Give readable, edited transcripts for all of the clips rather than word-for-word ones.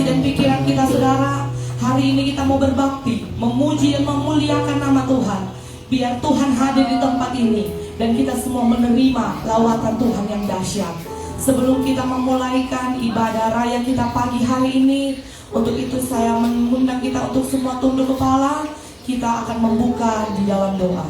dan pikiran kita, saudara. Hari ini kita mau berbakti, memuji dan memuliakan nama Tuhan. Biar Tuhan hadir di tempat ini dan kita semua menerima lawatan Tuhan yang dahsyat. Sebelum kita memulaikan ibadah raya kita pagi hari ini, untuk itu saya mengundang kita untuk semua tunduk kepala. Kita akan membuka di dalam doa.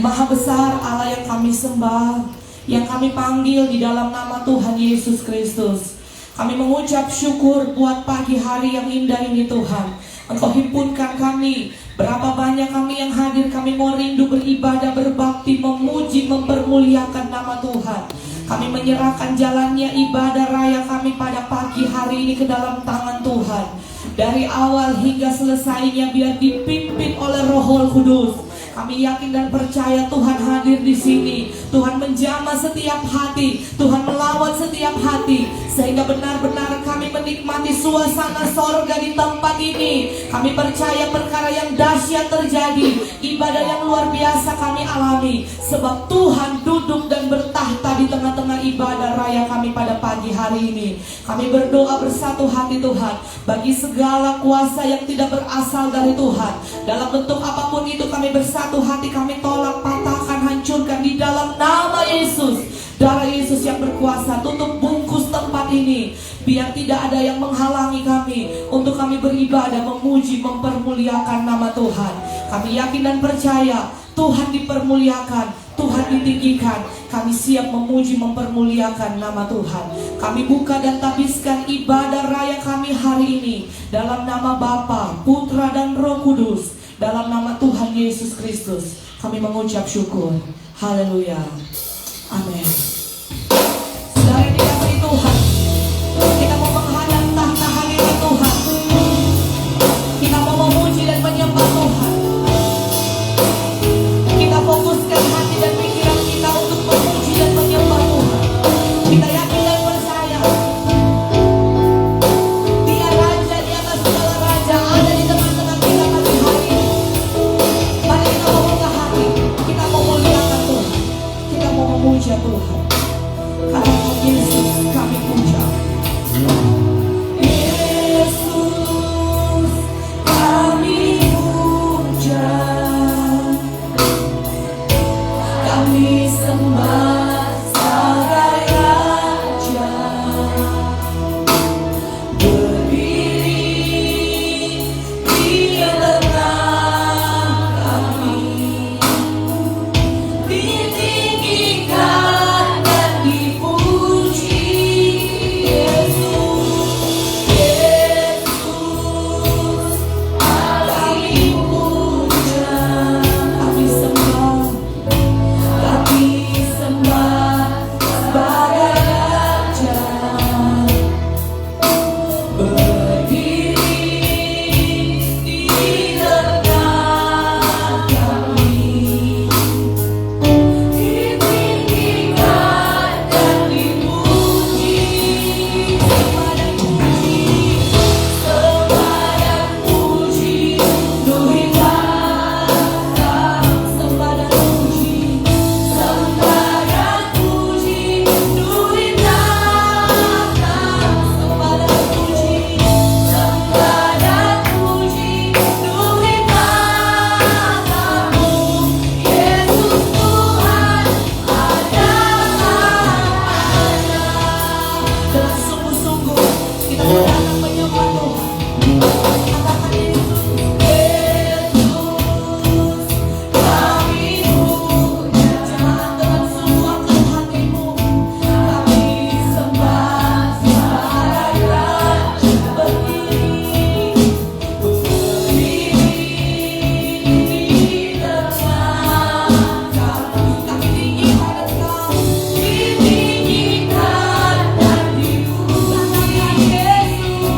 Maha besar Allah yang kami sembah, yang kami panggil di dalam nama Tuhan Yesus Kristus. Kami mengucap syukur buat pagi hari yang indah ini Tuhan. Engkau himpunkan kami. Berapa banyak kami yang hadir, kami mau rindu beribadah, berbakti, memuji, mempermuliakan nama Tuhan. Kami menyerahkan jalannya ibadah raya kami pada pagi hari ini ke dalam tangan Tuhan. Dari awal hingga selesainya biar dipimpin oleh Roh Kudus. Kami yakin dan percaya Tuhan hadir di sini. Tuhan menjamah setiap hati, Tuhan melawat setiap hati, sehingga benar-benar kami menikmati suasana sorga di tempat ini. Kami percaya perkara yang dahsyat terjadi, ibadah yang luar biasa kami alami, sebab Tuhan duduk dan bertahta di tengah-tengah ibadah raya kami pada pagi hari ini. Kami berdoa bersatu hati Tuhan, bagi segala kuasa yang tidak berasal dari Tuhan, dalam bentuk apapun itu kami bersatu hati, kami tolak, patahkan, hancurkan di dalam nama Yesus. Darah Yesus yang berkuasa tutup bungkus tempat ini, biar tidak ada yang menghalangi kami untuk kami beribadah, memuji, mempermuliakan nama Tuhan. Kami yakin dan percaya Tuhan dipermuliakan, Tuhan ditinggikan. Kami siap memuji, mempermuliakan nama Tuhan. Kami buka dan tabiskan ibadah raya kami hari ini dalam nama Bapa, Putra dan Roh Kudus. Dalam nama Tuhan Yesus Kristus kami mengucap syukur. Haleluya. Amin. Saudara yang dikasihi Tuhan, kita mau menghadap tahta hadirat Tuhan. Kita mau memuji dan menyembah Tuhan. Kita fokuskan hati dan pikiran kita untuk memuji dan menyembah Tuhan. Kita yakin dan percaya Dia Raja di atas segala raja, ada di tengah-tengah kita pagi hari ini. Mari kita mau buka hati, kita mau muliakan Tuhan, kita mau memuja Tuhan. Karena Yesus kami puja. Yesus kami puja, kami sembah sebagai Raja. Berdiri di tengah kami, ditinggikan dan dipuji. Yesus, Yesus, kami puja, kami sembah sebagai Raja. Berdiri di tengah kami, ditinggikan dan dipuji. Sembah dan puji, Tuhan datang. Sembah dan puji, sembah dan puji, Tuhan datang. Sembah dan puji, sembah dan puji, Tuhan datang. Yesus Tuhan adalah Raja. Dengan sungguh-sungguh kita datang menyembah Tuhan. Katakan Yesus, Yesus kami puja. Dengan sungguh hatimu kami sembah sebagai Raja. Berdiri di tengah kami, kami tinggikan Engkau, ditinggikan dan dipuji. Yesus,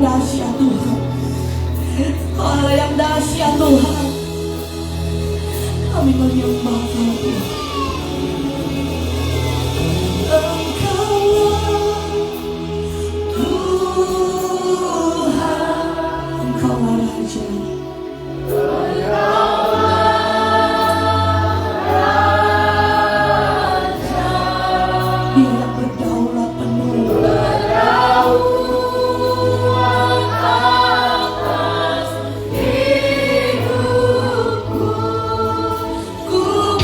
dahsyat Tuhan. Kau Allah yang dahsyat Tuhan. Kami menyembah Kau Tuhan. Engkaulah Tuhan, Engkaulah Raja. Dia yang berdaulat penuh. Ku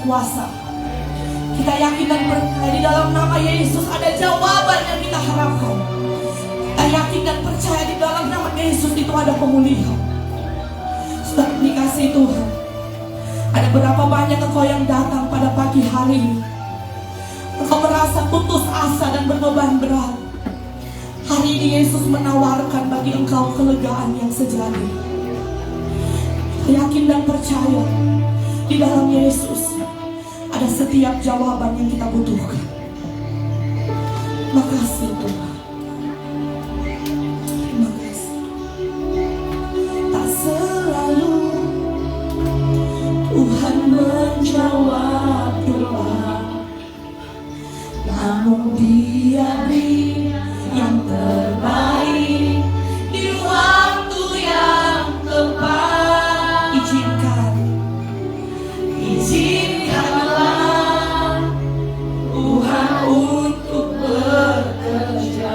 kuasa. Kita yakin dan percaya di dalam nama Yesus ada jawaban yang kita harapkan. Kita yakin dan percaya di dalam nama Yesus itu ada pemulihan. Saudara dikasihi Tuhan, ada berapa banyak engkau yang datang pada pagi hari ini. Engkau merasa putus asa dan berbeban berat. Hari ini Yesus menawarkan bagi engkau kelegaan yang sejati. Yakin dan percaya di dalam Yesus ada setiap jawaban yang kita butuhkan. Makasih Tuhan. Terima kasih. Tak selalu Tuhan menjawab doa, namun Dia beri yang terbaik di waktu yang tepat. Izinkanlah Tuhan untuk bekerja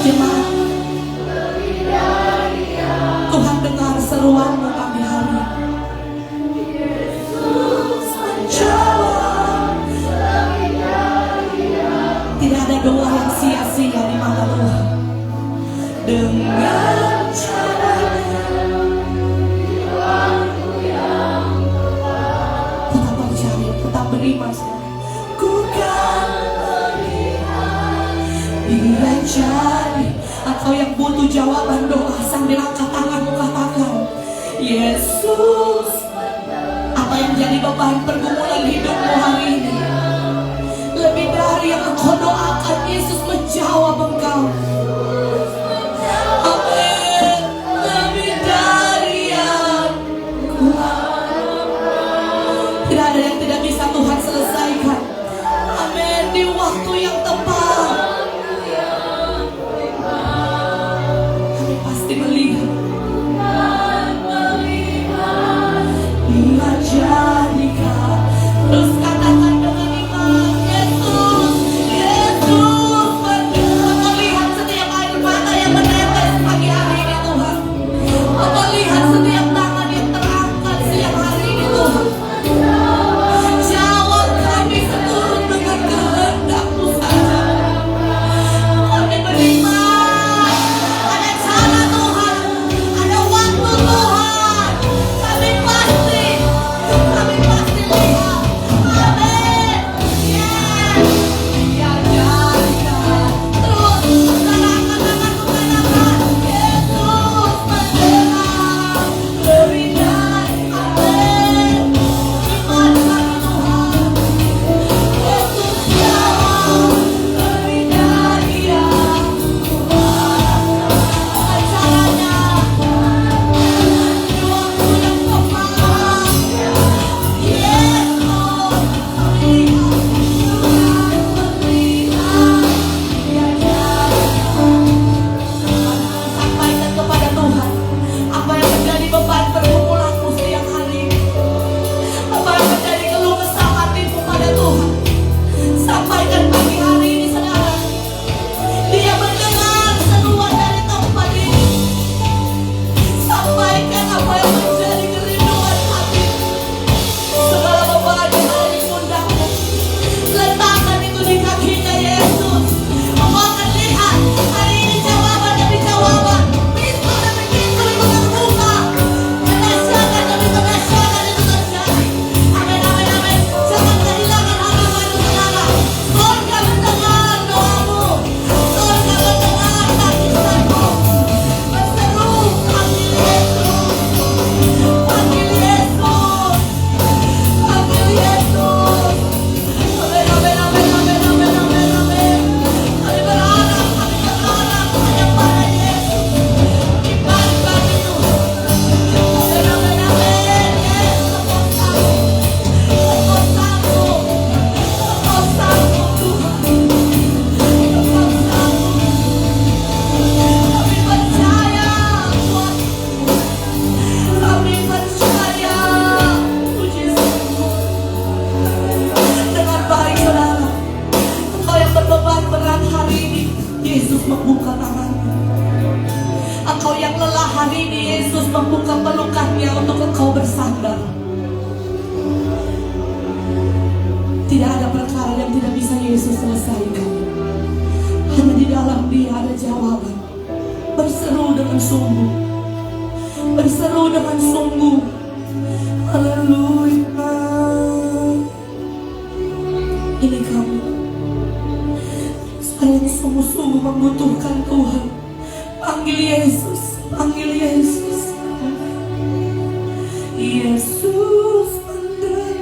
Jemaat, Tuhan dengar seruanmu pagi hari. Yesus menjawab. Tidak ada doa yang sia-sia di mata Tuhan. Dengan caranya tetap percaya, tetap beriman. Ku kan melihat dia jadi. Atau yang butuh jawaban doa sambil angkat tanganmu katakan, Yesus. Apa yang jadi beban pergumulan hidupmu hari ini? Lebih dari yang engkau doakan, Yesus menjawab engkau. Amin. Lebih dari yang tidak ada yang tidak bisa Tuhan selesaikan. Amin. Di waktu yang tepat kami pasti melihat Dia jadikan. Terus katakan dengan iman, Yesus, Yesus mendengar. Engkau lihat setiap air mata yang menetes pagi hari ini Tuhan. Engkau lihat setiap tangan yang terangkat siang hari ini Tuhan. Jawab kami seturut dengan kehendak-Mu saja. Kami beriman. Ada cara Tuhan, ada waktu Tuhan. Kami pasti lihat. Amin. Yes. Ya jadikan. Terus serahkan tanganmu katakan, Yesus mendengar. Lebih dari amin. Iman bagi Tuhan. Yesus jawab. Lebih dari yang Tuhan. Caranya di waktu yang tepat. Yes, Lord. Sampaikan kepada Tuhan apa yang menjadi beban pergumulanmu siang hari ini. Apa yang menjadi keluh kesah hatimu pada Tuhan. Sampaikan pagi hari ini saudara. Dia mendengar seruan dari tempat ini. Sampaikan apa yang menjadi kerinduan hatimu. Segala beban yang ada di pundakmu, letakkan itu di kakinya Yesus. Engkau akan lihat hari ini jawaban demi jawaban, pintu demi pintu itu terbuka, kedahsyatan demi kedahsyatan itu terjadi. Amin, amin, amin. Jangan kehilangan harapan saudara. Surga mendengar doamu, surga mendengar tangisanmu. Berseru, panggil Yesus, panggil Yesus, panggil Yesus. Amin, amin, amin, amin, amin, amin, amin. Kami berharap hanya pada Yesus. Iman bagi Tuhan. Amin, amin, amin. Yesus, Engkau sanggup. Engkau sanggup Tuhan. Engkau sanggup. Kami percaya Tuhan. Kami percaya puji syukur. Dengan baik saudara, engkau yang berbeban berat hari ini, Yesus membuka tangannya. Engkau yang lelah hari ini, Yesus membuka pelukannya untuk engkau bersandar. Tidak ada perkara yang tidak bisa Yesus selesaikan. Hanya di dalam Dia ada jawaban. Berseru dengan sungguh. Berseru dengan sungguh. Haleluya. Ini kamu saya yang sungguh-sungguh membutuhkan Tuhan. Panggil Yesus, panggil Yesus. Yesus mendengar.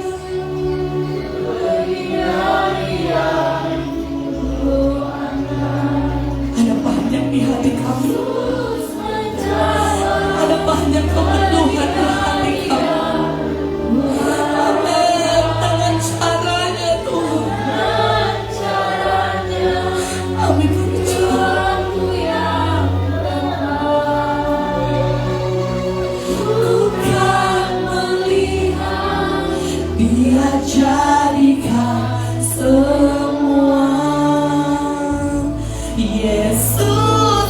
Ada banyak di hati kamu. Ada banyak kebutuhan di hati kamu. Amin. Dengan caranya Tuhan. Kami percaya. Ku kan melihat Dia jadikan semua. Yesus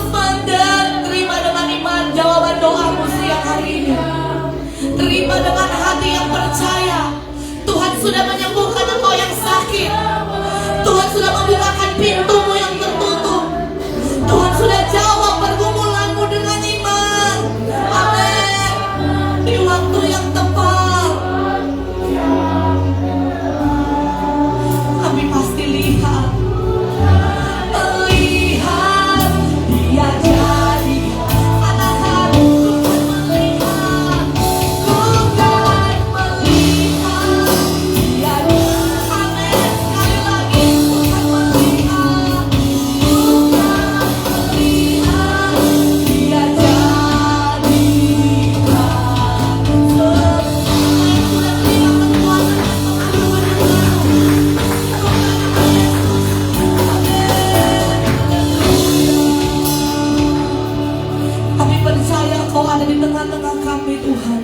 di tengah-tengah kami Tuhan.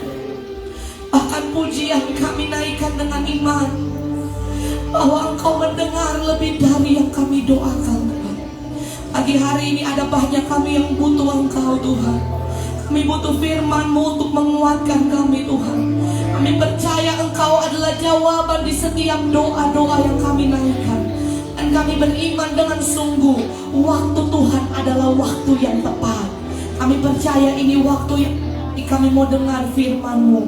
Bahkan pujian kami naikkan dengan iman bahwa Engkau mendengar lebih dari yang kami doakan Tuhan. Pagi hari ini ada banyak kami yang butuh Engkau Tuhan. Kami butuh firman-Mu untuk menguatkan kami Tuhan. Kami percaya Engkau adalah jawaban di setiap doa-doa yang kami naikkan. Dan kami beriman dengan sungguh waktu Tuhan adalah waktu yang tepat. Kami percaya ini waktu yang kami mau dengar firman-Mu.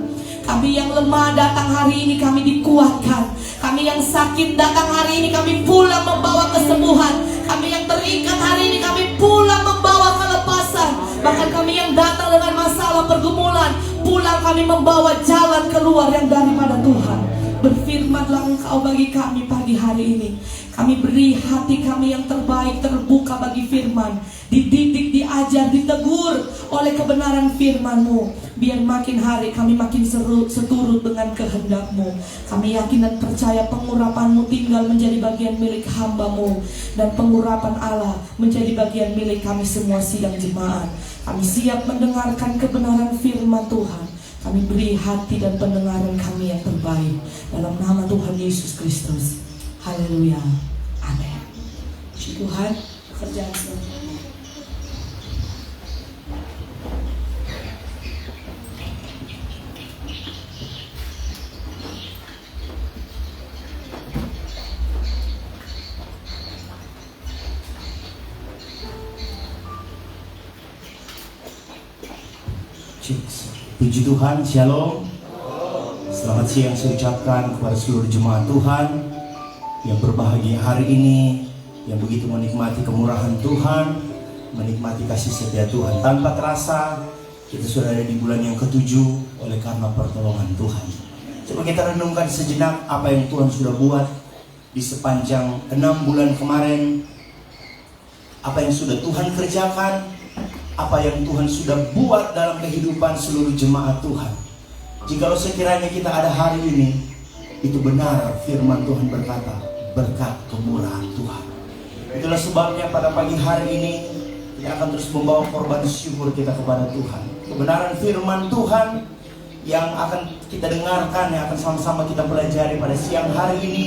Kami yang lemah datang hari ini kami dikuatkan. Kami yang sakit datang hari ini kami pulang membawa kesembuhan. Kami yang terikat hari ini kami pulang membawa kelepasan. Bahkan kami yang datang dengan masalah pergumulan, pulang kami membawa jalan keluar yang daripada Tuhan. Berfirmanlah Engkau bagi kami pagi hari ini. Kami beri hati kami yang terbaik terbuka bagi firman. Dididik, diajar, ditegur oleh kebenaran firman-Mu. Biar makin hari kami makin seturut dengan kehendak-Mu. Kami yakin dan percaya pengurapan-Mu tinggal menjadi bagian milik hamba-Mu. Dan pengurapan Allah menjadi bagian milik kami semua sidang jemaat. Kami siap mendengarkan kebenaran firman Tuhan. Kami beri hati dan pendengaran kami yang terbaik. Dalam nama Tuhan Yesus Kristus. Haleluya. Amin. Puji Tuhan. Kerjaan selanjutnya. Puji Tuhan, Shalom. Selamat siang saya ucapkan kepada seluruh jemaat Tuhan yang berbahagia hari ini, yang begitu menikmati kemurahan Tuhan, menikmati kasih setia Tuhan. Tanpa terasa kita sudah ada di bulan yang ke-7 oleh karena pertolongan Tuhan. Coba kita renungkan sejenak apa yang Tuhan sudah buat di sepanjang 6 bulan kemarin. Apa yang sudah Tuhan kerjakan, apa yang Tuhan sudah buat dalam kehidupan seluruh jemaat Tuhan. Jikalau sekiranya kita ada hari ini, itu benar firman Tuhan berkata, berkat kemurahan Tuhan. Itulah sebabnya pada pagi hari ini kita akan terus membawa korban syukur kita kepada Tuhan. Kebenaran firman Tuhan yang akan kita dengarkan, yang akan sama-sama kita pelajari pada siang hari ini,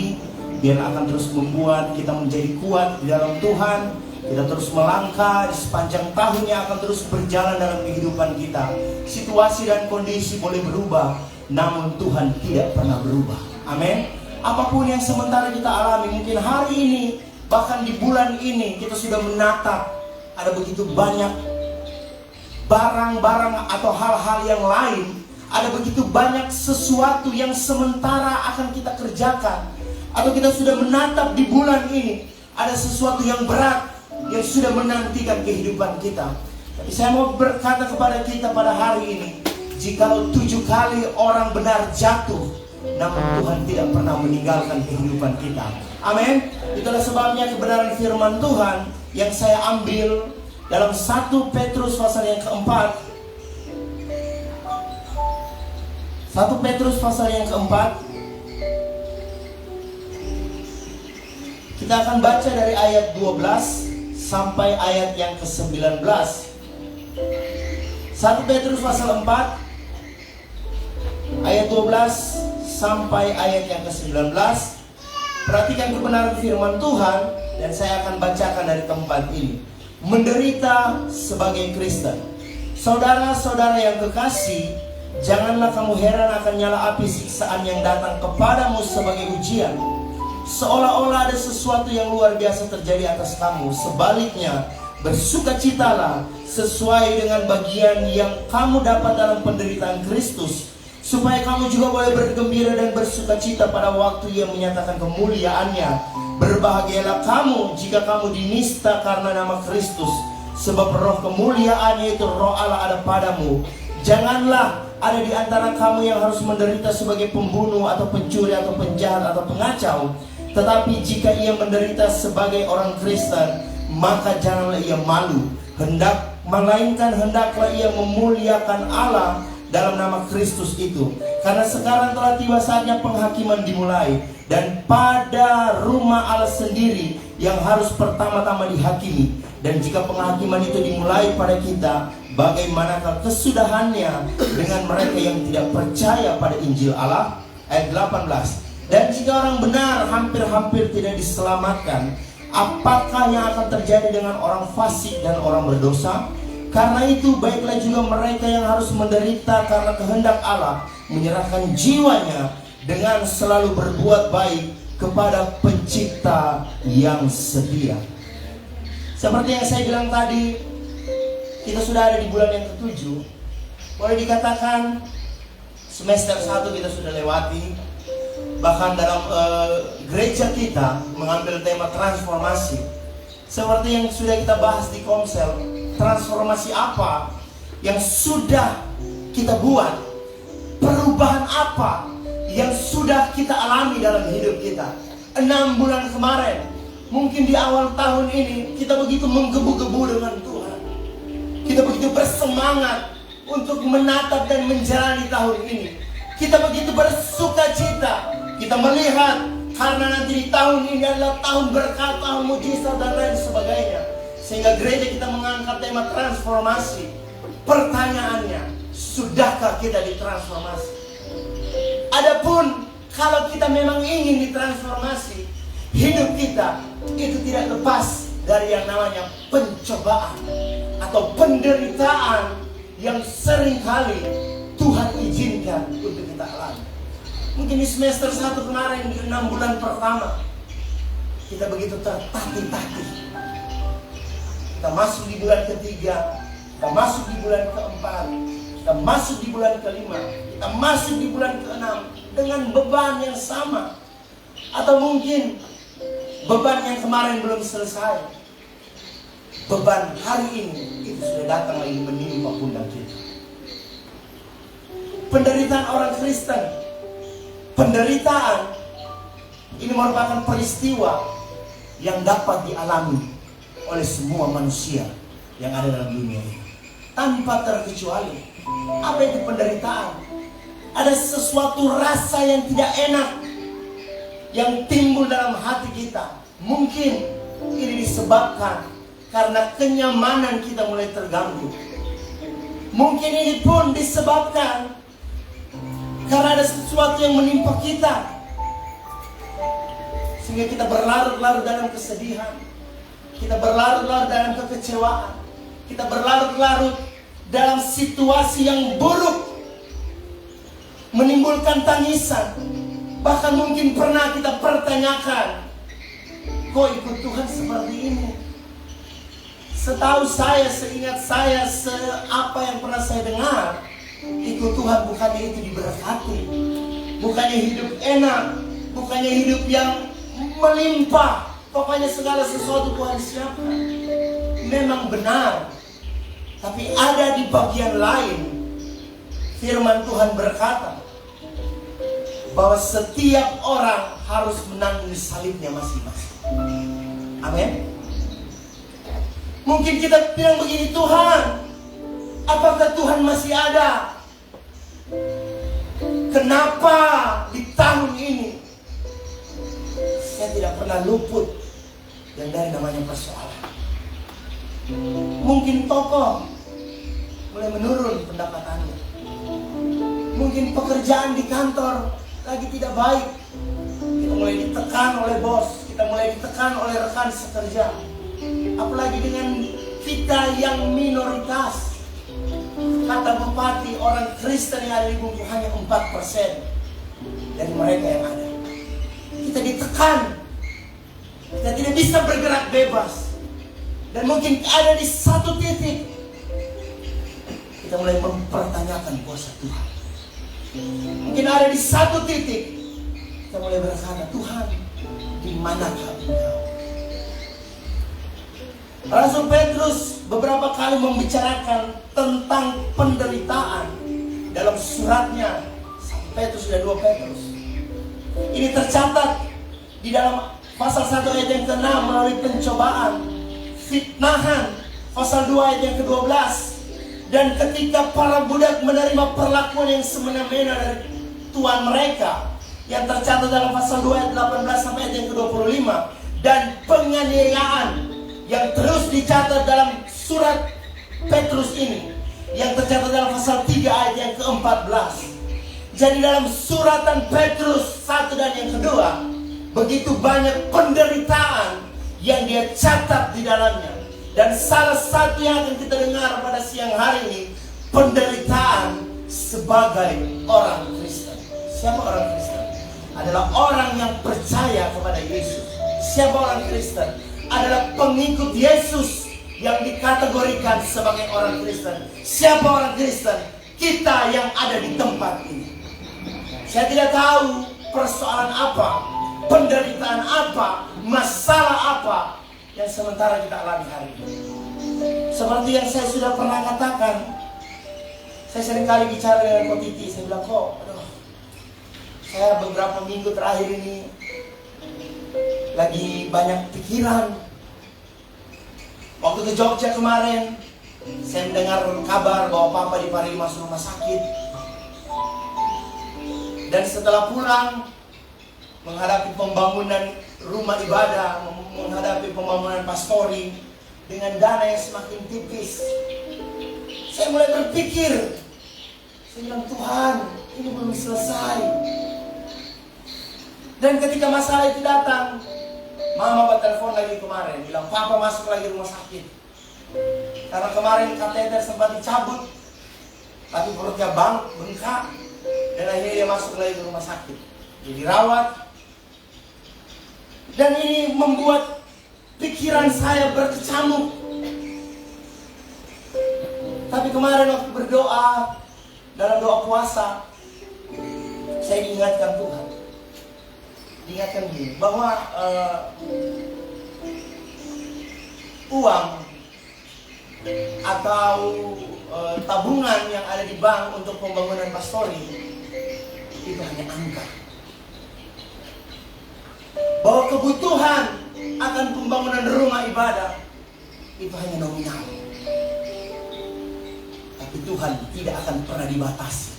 biar akan terus membuat kita menjadi kuat di dalam Tuhan. Kita terus melangkah di sepanjang tahun yang akan terus berjalan dalam kehidupan kita. Situasi dan kondisi boleh berubah, namun Tuhan tidak pernah berubah. Amin. Apapun yang sementara kita alami, mungkin hari ini, bahkan di bulan ini, kita sudah menatap ada begitu banyak barang-barang atau hal-hal yang lain. Ada begitu banyak sesuatu yang sementara akan kita kerjakan. Atau kita sudah menatap di bulan ini, ada sesuatu yang berat yang sudah menantikan kehidupan kita. Tapi saya mau berkata kepada kita pada hari ini, jikalau 7 kali orang benar jatuh, namun Tuhan tidak pernah meninggalkan kehidupan kita. Amin. Itulah sebabnya kebenaran firman Tuhan yang saya ambil dalam 1 Petrus pasal yang keempat. 1 Petrus pasal yang keempat. Kita akan baca dari ayat 12 sampai ayat yang ke-19. 1 Petrus pasal 4 ayat 12 sampai ayat yang ke-19. Perhatikan kebenaran firman Tuhan, dan saya akan bacakan dari tempat ini. Menderita sebagai Kristen. Saudara-saudara yang kekasih, janganlah kamu heran akan nyala api siksaan yang datang kepadamu sebagai ujian, seolah-olah ada sesuatu yang luar biasa terjadi atas kamu. Sebaliknya, bersukacitalah sesuai dengan bagian yang kamu dapat dalam penderitaan Kristus, supaya kamu juga boleh bergembira dan bersukacita pada waktu Ia menyatakan kemuliaannya. Berbahagialah kamu jika kamu dinista karena nama Kristus, sebab roh kemuliaan yaitu roh Allah ada padamu. Janganlah ada di antara kamu yang harus menderita sebagai pembunuh atau pencuri atau penjahat atau pengacau. Tetapi jika ia menderita sebagai orang Kristen, maka janganlah ia malu. Melainkan hendaklah ia memuliakan Allah dalam nama Kristus itu. Karena sekarang telah tiba saatnya penghakiman dimulai, dan pada rumah Allah sendiri yang harus pertama-tama dihakimi. Dan jika penghakiman itu dimulai pada kita, bagaimanakah kesudahannya dengan mereka yang tidak percaya pada Injil Allah? Ayat 18. Dan jika orang benar hampir-hampir tidak diselamatkan, apakah yang akan terjadi dengan orang fasik dan orang berdosa? Karena itu baiklah juga mereka yang harus menderita karena kehendak Allah, menyerahkan jiwanya dengan selalu berbuat baik kepada Pencipta yang setia. Seperti yang saya bilang tadi, kita sudah ada di bulan yang ke-7. Boleh dikatakan semester 1 kita sudah lewati. Bahkan dalam gereja kita mengambil tema transformasi. Seperti yang sudah kita bahas di Komsel, transformasi apa yang sudah kita buat, perubahan apa yang sudah kita alami dalam hidup kita. 6 bulan kemarin, mungkin di awal tahun ini kita begitu menggebu-gebu dengan Tuhan. Kita begitu bersemangat untuk menatap dan menjalani tahun ini. Kita begitu bersuka cita. Kita melihat karena nanti di tahun ini adalah tahun berkat, tahun mujizat dan lain sebagainya. Sehingga gereja kita mengangkat tema transformasi. Pertanyaannya, sudahkah kita ditransformasi? Adapun kalau kita memang ingin ditransformasi, hidup kita itu tidak lepas dari yang namanya pencobaan atau penderitaan yang seringkali Tuhan izinkan untuk kita alami. Mungkin di semester 1 kemarin, di 6 bulan pertama, kita begitu tertatih-tatih. Kita masuk di bulan ketiga, kita masuk di bulan keempat, kita masuk di bulan kelima, kita masuk di bulan keenam dengan beban yang sama. Atau mungkin beban yang kemarin belum selesai, beban hari ini itu sudah datang lagi menimpa pundak kita. Penderitaan orang Kristen, penderitaan ini merupakan peristiwa yang dapat dialami oleh semua manusia yang ada dalam dunia ini, tanpa terkecuali. Apa itu penderitaan? Ada sesuatu rasa yang tidak enak yang timbul dalam hati kita. Mungkin ini disebabkan karena kenyamanan kita mulai terganggu. Mungkin ini pun disebabkan karena ada sesuatu yang menimpa kita, sehingga kita berlarut-larut dalam kesedihan, kita berlarut-larut dalam kekecewaan, kita berlarut-larut dalam situasi yang buruk, menimbulkan tangisan. Bahkan mungkin pernah kita pertanyakan, kok ikut Tuhan seperti ini? Setahu saya, seingat saya, apa yang pernah saya dengar, ikut Tuhan bukannya itu diberkati, bukannya hidup enak, bukannya hidup yang melimpah, pokoknya segala sesuatu Tuhan siapkan. Memang benar, tapi ada di bagian lain firman Tuhan berkata bahwa setiap orang harus menanggung salibnya masing-masing. Amin. Mungkin kita bilang begini, Tuhan, apakah Tuhan masih ada? Kenapa di tahun ini saya tidak pernah luput yang dari namanya persoalan? Mungkin tokoh mulai menurun pendapatannya. Mungkin pekerjaan di kantor lagi tidak baik. Kita mulai ditekan oleh bos, kita mulai ditekan oleh rekan sekerja. Apalagi dengan kita yang minoritas. Kata bupati, orang Kristen yang ada di Bungku hanya 4% dari mereka yang ada. Kita ditekan, kita tidak bisa bergerak bebas. Dan mungkin ada di satu titik kita mulai mempertanyakan kuasa Tuhan. Mungkin ada di satu titik kita mulai berkata, Tuhan, di manakah Engkau? Rasul Petrus beberapa kali membicarakan tentang penderitaan dalam suratnya. Petrus dan 2 Petrus. Ini tercatat di dalam pasal 1 ayat yang ke-6 melalui pencobaan, fitnahan, pasal 2 ayat yang ke-12. Dan ketika para budak menerima perlakuan yang semena-mena dari tuan mereka, yang tercatat dalam pasal 2 ayat 18 sampai ayat yang ke-25, dan penganiayaan yang terus dicatat dalam surat Petrus ini, yang tercatat dalam pasal 3 ayat yang ke-14. Jadi dalam suratan Petrus 1 dan yang kedua, begitu banyak penderitaan yang dia catat di dalamnya. Dan salah satu yang akan kita dengar pada siang hari ini, penderitaan sebagai orang Kristen. Siapa orang Kristen? Adalah orang yang percaya kepada Yesus. Siapa orang Kristen? Adalah pengikut Yesus yang dikategorikan sebagai orang Kristen. Siapa orang Kristen? Kita yang ada di tempat ini. Saya tidak tahu persoalan apa, penderitaan apa, masalah apa yang sementara kita alami hari ini. Seperti yang saya sudah pernah katakan, saya seringkali bicara dengan Ko Titi. Saya bilang, kok, saya beberapa minggu terakhir ini lagi banyak pikiran. Waktu ke Jogja kemarin, saya mendengar kabar bahwa Papa di Parigi masuk rumah sakit. Dan setelah pulang, menghadapi pembangunan rumah ibadah, menghadapi pembangunan pastori dengan dana yang semakin tipis, saya mulai berpikir, saya bilang, Tuhan, ini belum selesai. Dan ketika masalah itu datang, Mama buat telepon lagi kemarin, bilang Papa masuk lagi rumah sakit. Karena kemarin kateter sempat dicabut, tapi perutnya bengkak, dan akhirnya dia masuk lagi ke rumah sakit. Dia dirawat. Dan ini membuat pikiran saya berkecamuk. Tapi kemarin waktu berdoa, dalam doa puasa, saya diingatkan Tuhan. Diingatkan gini, bahwa uang atau tabungan yang ada di bank untuk pembangunan pastori itu hanya angka. Bahwa kebutuhan akan pembangunan rumah ibadah itu hanya nominal. Tapi Tuhan tidak akan pernah dibatasi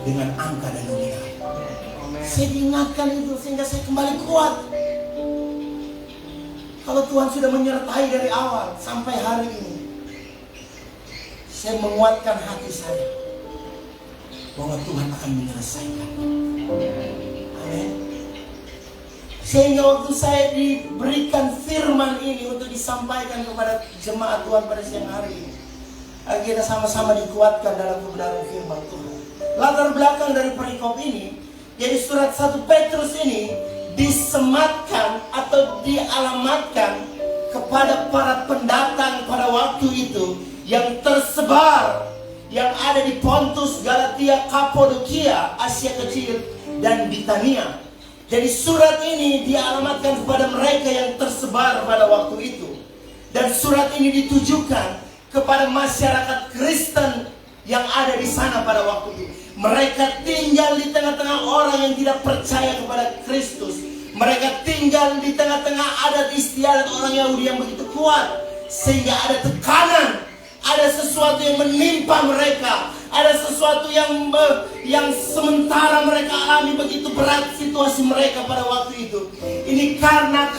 dengan angka dan nominal. Saya diingatkan itu sehingga saya kembali kuat. Kalau Tuhan sudah menyertai dari awal sampai hari ini, saya menguatkan hati saya bahwa Tuhan akan menyelesaikan. Amin. Sehingga waktu saya diberikan firman ini untuk disampaikan kepada jemaat Tuhan pada siang hari ini, agar kita sama-sama dikuatkan dalam kebenaran firman Tuhan. Latar belakang dari perikop ini, jadi surat 1 Petrus ini disematkan atau dialamatkan kepada para pendatang pada waktu itu yang tersebar, yang ada di Pontus, Galatia, Kapadokia, Asia Kecil, dan Bitania. Jadi surat ini dialamatkan kepada mereka yang tersebar pada waktu itu. Dan surat ini ditujukan kepada masyarakat Kristen yang ada di sana pada waktu itu. Mereka tinggal di tengah-tengah orang yang tidak percaya kepada Kristus. Mereka tinggal di tengah-tengah adat istiadat orang Yahudi yang begitu kuat, sehingga ada tekanan, ada sesuatu yang menimpa mereka, ada sesuatu yang sementara mereka alami begitu berat situasi mereka pada waktu itu. Ini karena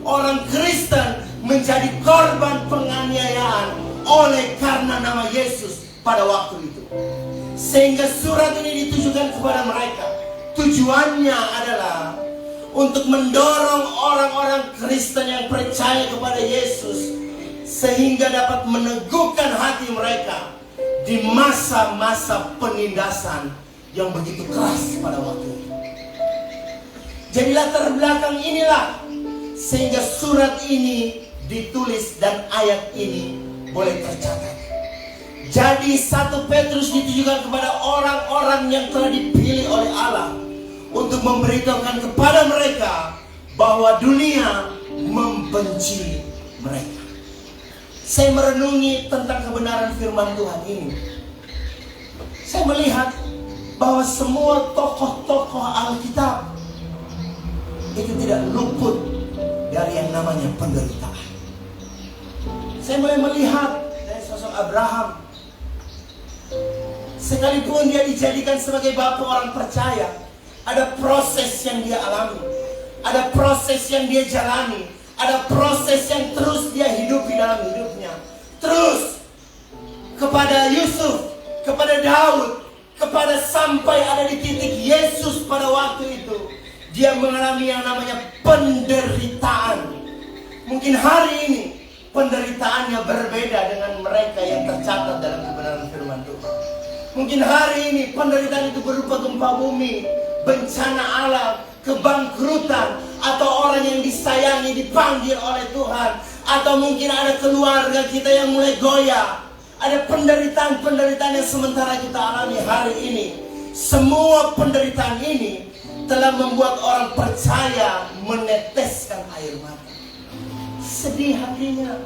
orang Kristen menjadi korban penganiayaan oleh karena nama Yesus pada waktu itu. Sehingga surat ini ditujukan kepada mereka. Tujuannya adalah untuk mendorong orang-orang Kristen yang percaya kepada Yesus, sehingga dapat meneguhkan hati mereka di masa-masa penindasan yang begitu keras pada waktu itu. Jadi latar belakang inilah sehingga surat ini ditulis dan ayat ini boleh tercatat. Jadi 1 Petrus ditujukan kepada orang-orang yang telah dipilih oleh Allah untuk memberitahukan kepada mereka bahwa dunia membenci mereka. Saya merenungi tentang kebenaran firman Tuhan ini. Saya melihat bahwa semua tokoh-tokoh Alkitab itu tidak luput dari yang namanya penderitaan. Saya mulai melihat dari sosok Abraham. Sekalipun dia dijadikan sebagai bapa orang percaya, ada proses yang dia alami, ada proses yang dia jalani, Ada proses yang terus dia hidupi dalam hidupnya. Terus kepada Yusuf, kepada Daud, kepada sampai ada di titik Yesus pada waktu itu. Dia mengalami yang namanya penderitaan. Mungkin hari ini penderitaannya berbeda dengan mereka yang tercatat dalam kebenaran firman Tuhan. Mungkin hari ini penderitaan itu berupa gempa bumi, bencana alam, kebangkrutan, atau orang yang disayangi dipanggil oleh Tuhan, atau mungkin ada keluarga kita yang mulai goyah. Ada penderitaan-penderitaan yang sementara kita alami hari ini. Semua penderitaan ini telah membuat orang percaya meneteskan air mata. Sedih hatinya.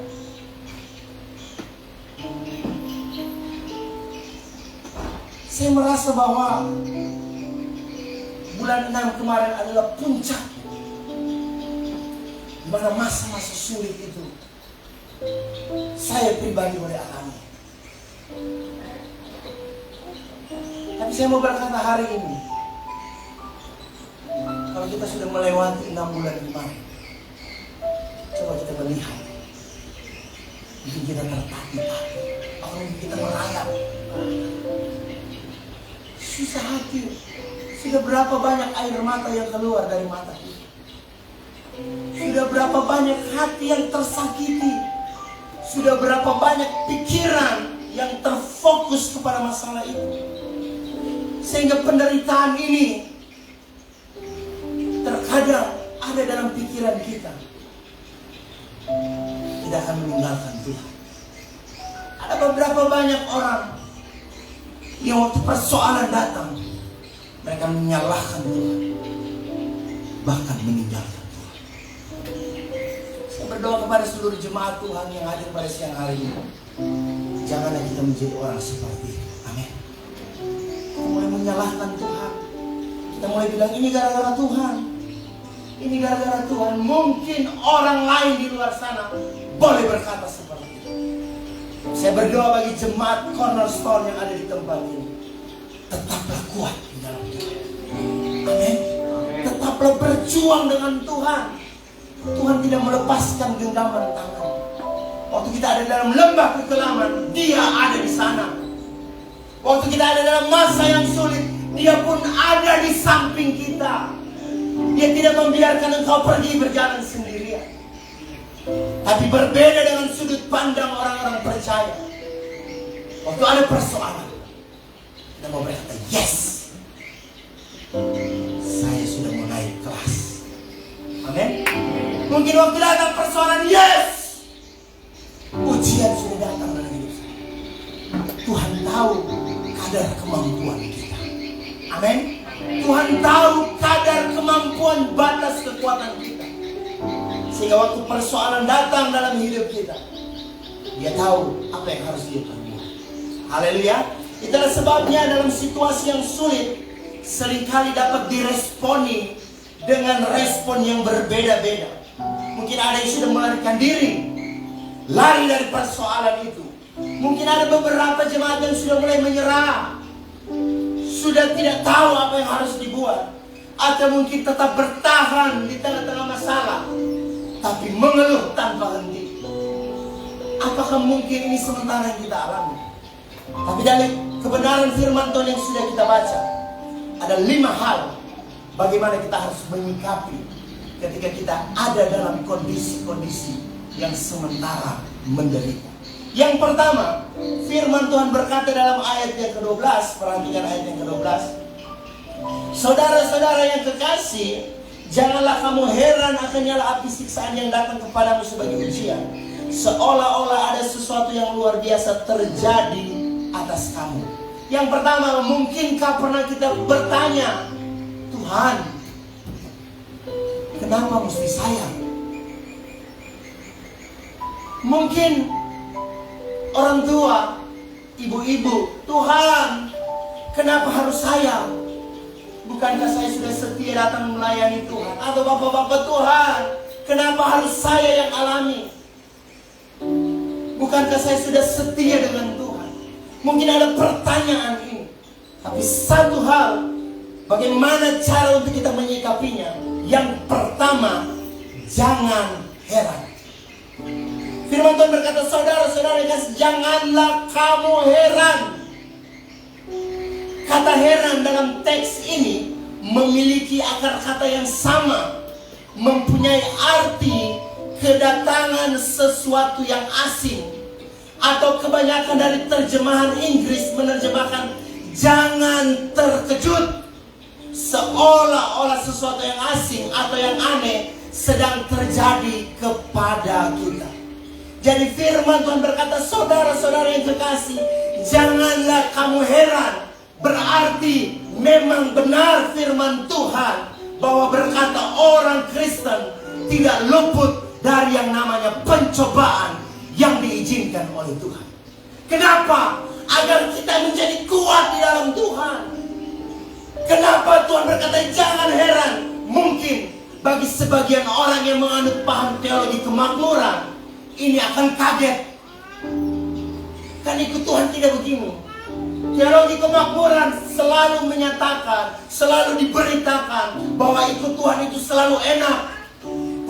Saya merasa bahwa bulan 6 kemarin adalah puncak, di mana masa-masa sulit itu saya pribadi boleh alami. Tapi saya mau berkata hari ini, kalau kita sudah melewati 6 bulan kemarin, coba kita melihat, mungkin kita tertatih-tatih, atau mungkin kita merayap. Susah hati. Sudah berapa banyak air mata yang keluar dari mata kita. Sudah berapa banyak hati yang tersakiti. Sudah berapa banyak pikiran yang terfokus kepada masalah itu. Sehingga penderitaan ini terkadang ada dalam pikiran kita. Tidak akan meninggalkan Tuhan. Ada beberapa banyak orang yang waktu persoalan datang, mereka menyalahkan Tuhan, bahkan meninggalkan Tuhan. Saya berdoa kepada seluruh jemaat Tuhan yang hadir pada siang hari ini, janganlah kita menjadi orang seperti itu. Amin. Kita mulai menyalahkan Tuhan. Kita mulai bilang ini gara-gara Tuhan, ini gara-gara Tuhan. Mungkin orang lain di luar sana boleh berkata seperti itu. Saya berdoa bagi jemaat Cornerstone yang ada di tempat ini, tetaplah kuat di dalam Tuhan. Amin. Tetaplah berjuang dengan Tuhan. Tuhan tidak melepaskan genggaman tangan. Waktu kita ada dalam lembah kekelaman, Dia ada di sana. Waktu kita ada dalam masa yang sulit, Dia pun ada di samping kita. Dia tidak membiarkan engkau pergi berjalan sendirian. Tapi berbeda dengan sudut pandang orang-orang percaya. Waktu ada persoalan, kita mau berkata, yes, saya sudah mau naik kelas. Amin. Mungkin waktu datang persoalan, yes, ujian sudah datang dalam hidup saya. Tuhan tahu kadar kemampuan kita. Amin. Tuhan tahu kadar kemampuan batas kekuatan kita. Sehingga waktu persoalan datang dalam hidup kita, Dia tahu apa yang harus dia perbuat. Haleluya. Itulah sebabnya dalam situasi yang sulit seringkali dapat diresponi dengan respon yang berbeda-beda. Mungkin ada yang sudah melarikan diri, lari dari persoalan itu. Mungkin ada beberapa jemaat yang sudah mulai menyerah, sudah tidak tahu apa yang harus dibuat, atau mungkin tetap bertahan di tengah-tengah masalah, tapi mengeluh tanpa henti. Apakah mungkin ini sementara yang kita alami? Tapi dari kebenaran firman Tuhan yang sudah kita baca, ada 5 hal bagaimana kita harus menyikapi ketika kita ada dalam kondisi-kondisi yang sementara menderita. Yang pertama, firman Tuhan berkata dalam ayat yang ke-12, perhatikan ayat yang ke-12. Saudara-saudara yang kekasih, janganlah kamu heran akan nyala api siksaan yang datang kepadamu sebagai ujian, seolah-olah ada sesuatu yang luar biasa terjadi atas kamu. Yang pertama, mungkinkah pernah kita bertanya, Tuhan, kenapa mesti saya? Mungkin orang tua, ibu-ibu, Tuhan, kenapa harus saya? Bukankah saya sudah setia datang melayani Tuhan? Atau bapak-bapak, Tuhan, kenapa harus saya yang alami? Bukankah saya sudah setia dengan Tuhan? Mungkin ada pertanyaan ini. Tapi satu hal, bagaimana cara untuk kita menyikapinya? Yang pertama, jangan heran. Firman Tuhan berkata, saudara-saudara, janganlah kamu heran. Kata heran dalam teks ini memiliki akar kata yang sama, mempunyai arti kedatangan sesuatu yang asing, atau kebanyakan dari terjemahan Inggris menerjemahkan jangan terkejut, seolah-olah sesuatu yang asing atau yang aneh sedang terjadi kepada kita. Jadi firman Tuhan berkata, saudara-saudara yang terkasih, janganlah kamu heran. Berarti memang benar firman Tuhan bahwa berkata orang Kristen tidak luput dari yang namanya pencobaan yang diizinkan oleh Tuhan. Kenapa? Agar kita menjadi kuat di dalam Tuhan. Kenapa Tuhan berkata jangan heran? Mungkin bagi sebagian orang yang menganut paham teologi kemakmuran, ini akan kaget. Kan ikut Tuhan tidak begini. Teologi kemakmuran selalu menyatakan, selalu diberitakan bahwa ikut Tuhan itu selalu enak.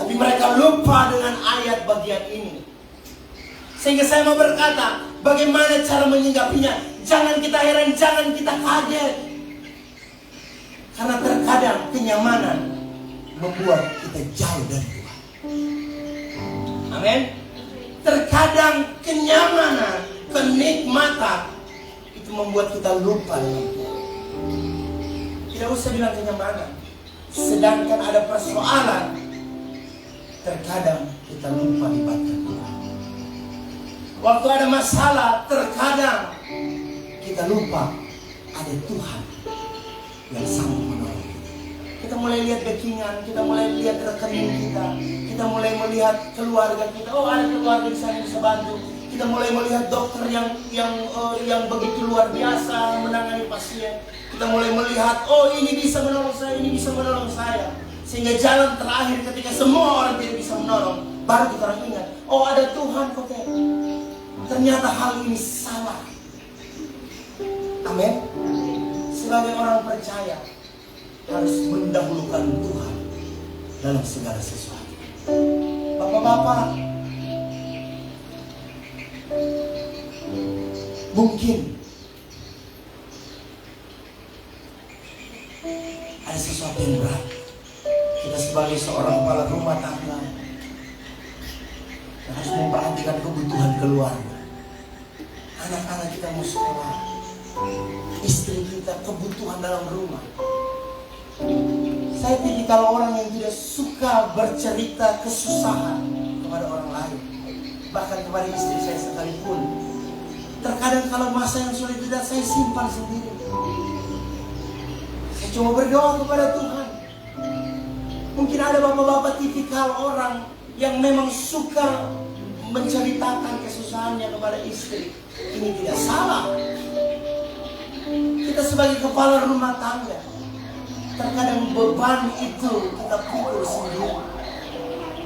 Tapi mereka lupa dengan ayat bagian ini. Sehingga saya mau berkata, bagaimana cara menyinggapinya? Jangan kita heran, jangan kita kaget. Karena terkadang kenyamanan membuat kita jauh dari Tuhan. Amin. Terkadang kenyamanan, kenikmatan itu membuat kita lupa dengan Tuhan. Tidak usah bilang kenyamanan. Sedangkan ada persoalan, terkadang kita lupa libatkan Tuhan. Waktu ada masalah, terkadang kita lupa ada Tuhan yang sanggup menolong. Kita mulai lihat backingan, kita mulai lihat rekening kita mulai melihat keluarga kita. Oh, ada keluarga di sana yang bisa bantu. Kita mulai melihat dokter yang begitu luar biasa menangani pasien. Kita mulai melihat, oh ini bisa menolong saya, ini bisa menolong saya. Sehingga jalan terakhir ketika semua orang tidak bisa menolong, baru kita orang ingat, oh ada Tuhan kok. Ternyata hal ini salah. Amin. Sebagai orang percaya harus mendahulukan Tuhan dalam segala sesuatu. Bapak-bapak, mungkin ada sesuatu yang berat. Kita sebagai seorang kepala rumah tangga harus memperhatikan kebutuhan keluarga. Anak-anak kita mau sekolah, istri kita kebutuhan dalam rumah. Saya tipikal orang yang tidak suka bercerita kesusahan kepada orang lain, bahkan kepada istri saya sekalipun. Terkadang kalau masa yang sulit tidak, saya simpan sendiri. Saya cuma berdoa kepada Tuhan. Mungkin ada bapak-bapak tipikal orang yang memang suka menceritakan kesusahannya kepada istri. Ini tidak salah. Kita sebagai kepala rumah tangga, terkadang beban itu kita pikul sendiri.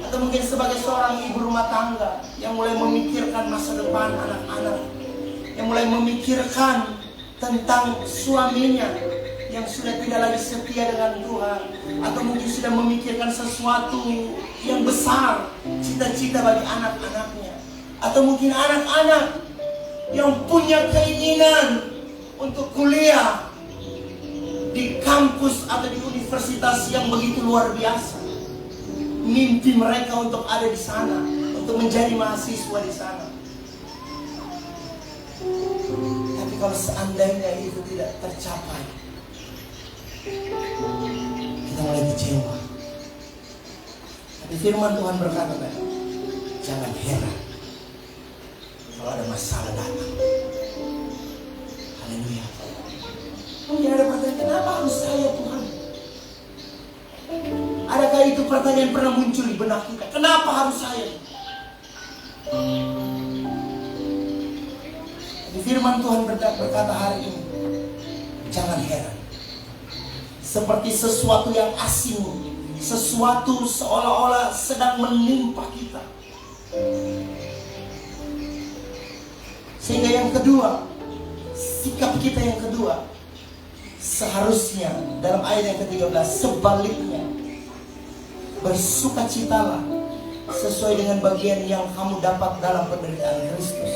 Atau mungkin sebagai seorang ibu rumah tangga yang mulai memikirkan masa depan anak-anak, yang mulai memikirkan tentang suaminya yang sudah tidak lagi setia dengan Tuhan, atau mungkin sudah memikirkan sesuatu yang besar, cita-cita bagi anak-anaknya, atau mungkin anak-anak yang punya keinginan untuk kuliah di kampus atau di universitas yang begitu luar biasa. Mimpi mereka untuk ada di sana, untuk menjadi mahasiswa di sana. Tapi kalau seandainya itu tidak tercapai, kita mulai kecewa. Tapi firman Tuhan berkata, jangan heran kalau ada masalah datang. Haleluya. Mungkin ada pertanyaan, kenapa harus saya Tuhan? Adakah itu pertanyaan pernah muncul di benak kita? Kenapa harus saya? Di firman Tuhan berkata hari ini, jangan heran. Seperti sesuatu yang asing, sesuatu seolah-olah sedang menimpa kita. Sehingga yang kedua, sikap kita yang kedua, seharusnya dalam ayat yang ke-13, sebaliknya bersukacitalah sesuai dengan bagian yang kamu dapat dalam penderitaan Kristus,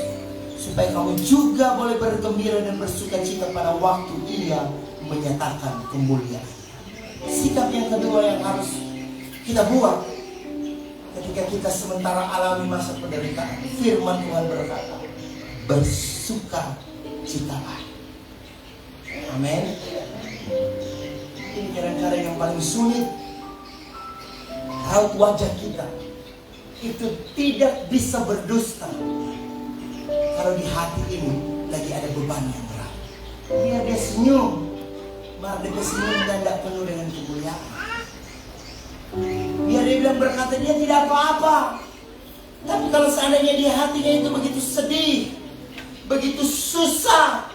supaya kamu juga boleh bergembira dan bersukacita pada waktu Ia menyatakan kemuliaan. Sikap yang kedua yang harus kita buat ketika kita sementara alami masa penderitaan, firman Tuhan berkata, bersukacitalah. Amin. Ini kadang-kadang yang paling sulit. Raut wajah kita itu tidak bisa berdusta kalau di hati ini lagi ada beban yang berat. Biar dia senyum, maka dia senyum dan tidak penuh dengan kemuliaan. Biar dia bilang berkata dia tidak apa-apa, tapi kalau seandainya di hatinya itu begitu sedih, begitu susah,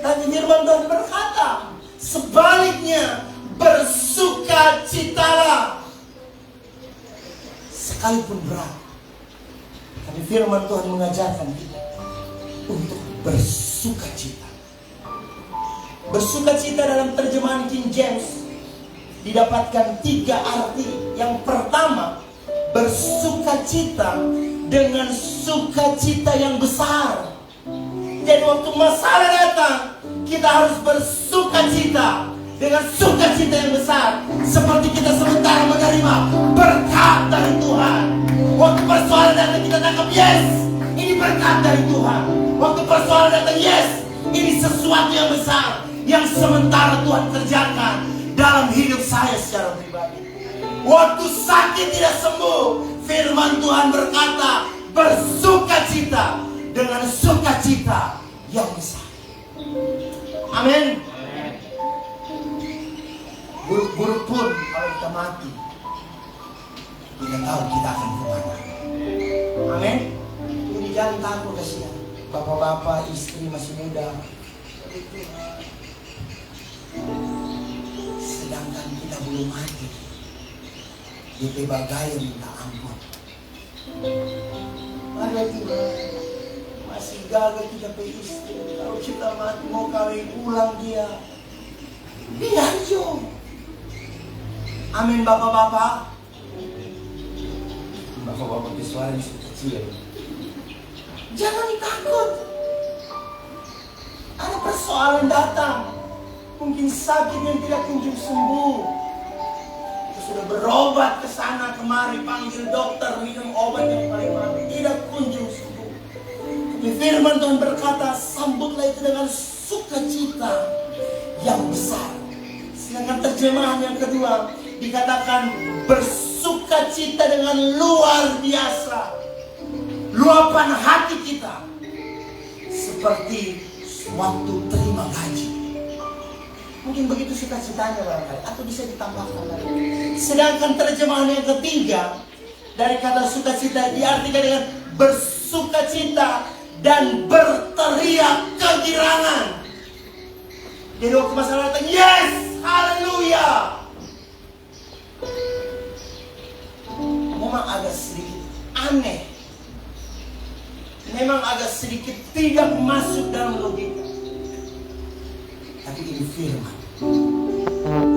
tapi firman Tuhan berkata sebaliknya, bersukacitalah sekalipun berat. Tapi firman Tuhan mengajarkan kita untuk bersukacita. Bersukacita dalam terjemahan King James didapatkan 3 arti. Yang pertama, bersukacita dengan sukacita yang besar. Jadi waktu masalah datang, kita harus bersukacita dengan sukacita yang besar, seperti kita sementara menerima berkat dari Tuhan. Waktu persoalan datang kita tangkap, yes, ini berkat dari Tuhan. Waktu persoalan datang, yes, ini sesuatu yang besar yang sementara Tuhan kerjakan dalam hidup saya secara pribadi. Waktu sakit tidak sembuh, firman Tuhan berkata, bersukacita dengan sukacita yang besar. Amin. Buruk-buruk pun kalau kita mati, tidak tahu kita akan kemana. Amin. Jadi jangan takut, kasihan bapak-bapak, istri masih muda, sedangkan kita belum mati. DP bagaya minta ampun. Ada juga masih gagal kita pe istri. Kalau kita mati mau kawin ulang dia, biar jo. Amin bapak-bapak. Bapak-bapak di suara masih kecil. Jangan takut. Ada persoalan datang, mungkin sakit yang tidak kunjung sembuh. Kita sudah berobat ke sana kemari, panggil dokter, minum obat yang paling mahal, tidak kunjung sembuh. Tapi firman Tuhan berkata, sambutlah itu dengan sukacita yang besar. Sedangkan terjemahan yang kedua dikatakan bersukacita dengan luar biasa. Luapan hati kita seperti waktu terima gaji. Mungkin begitu sukacitanya barangkali, atau bisa ditambahkan lagi. Sedangkan terjemahan yang ketiga dari kata sukacita diartikan dengan bersukacita dan berteriak kegirangan. Jadi waktu masalah datang, yes, haleluya. Memang agak sedikit aneh, memang agak sedikit tidak masuk dalam logika, tapi ini firman.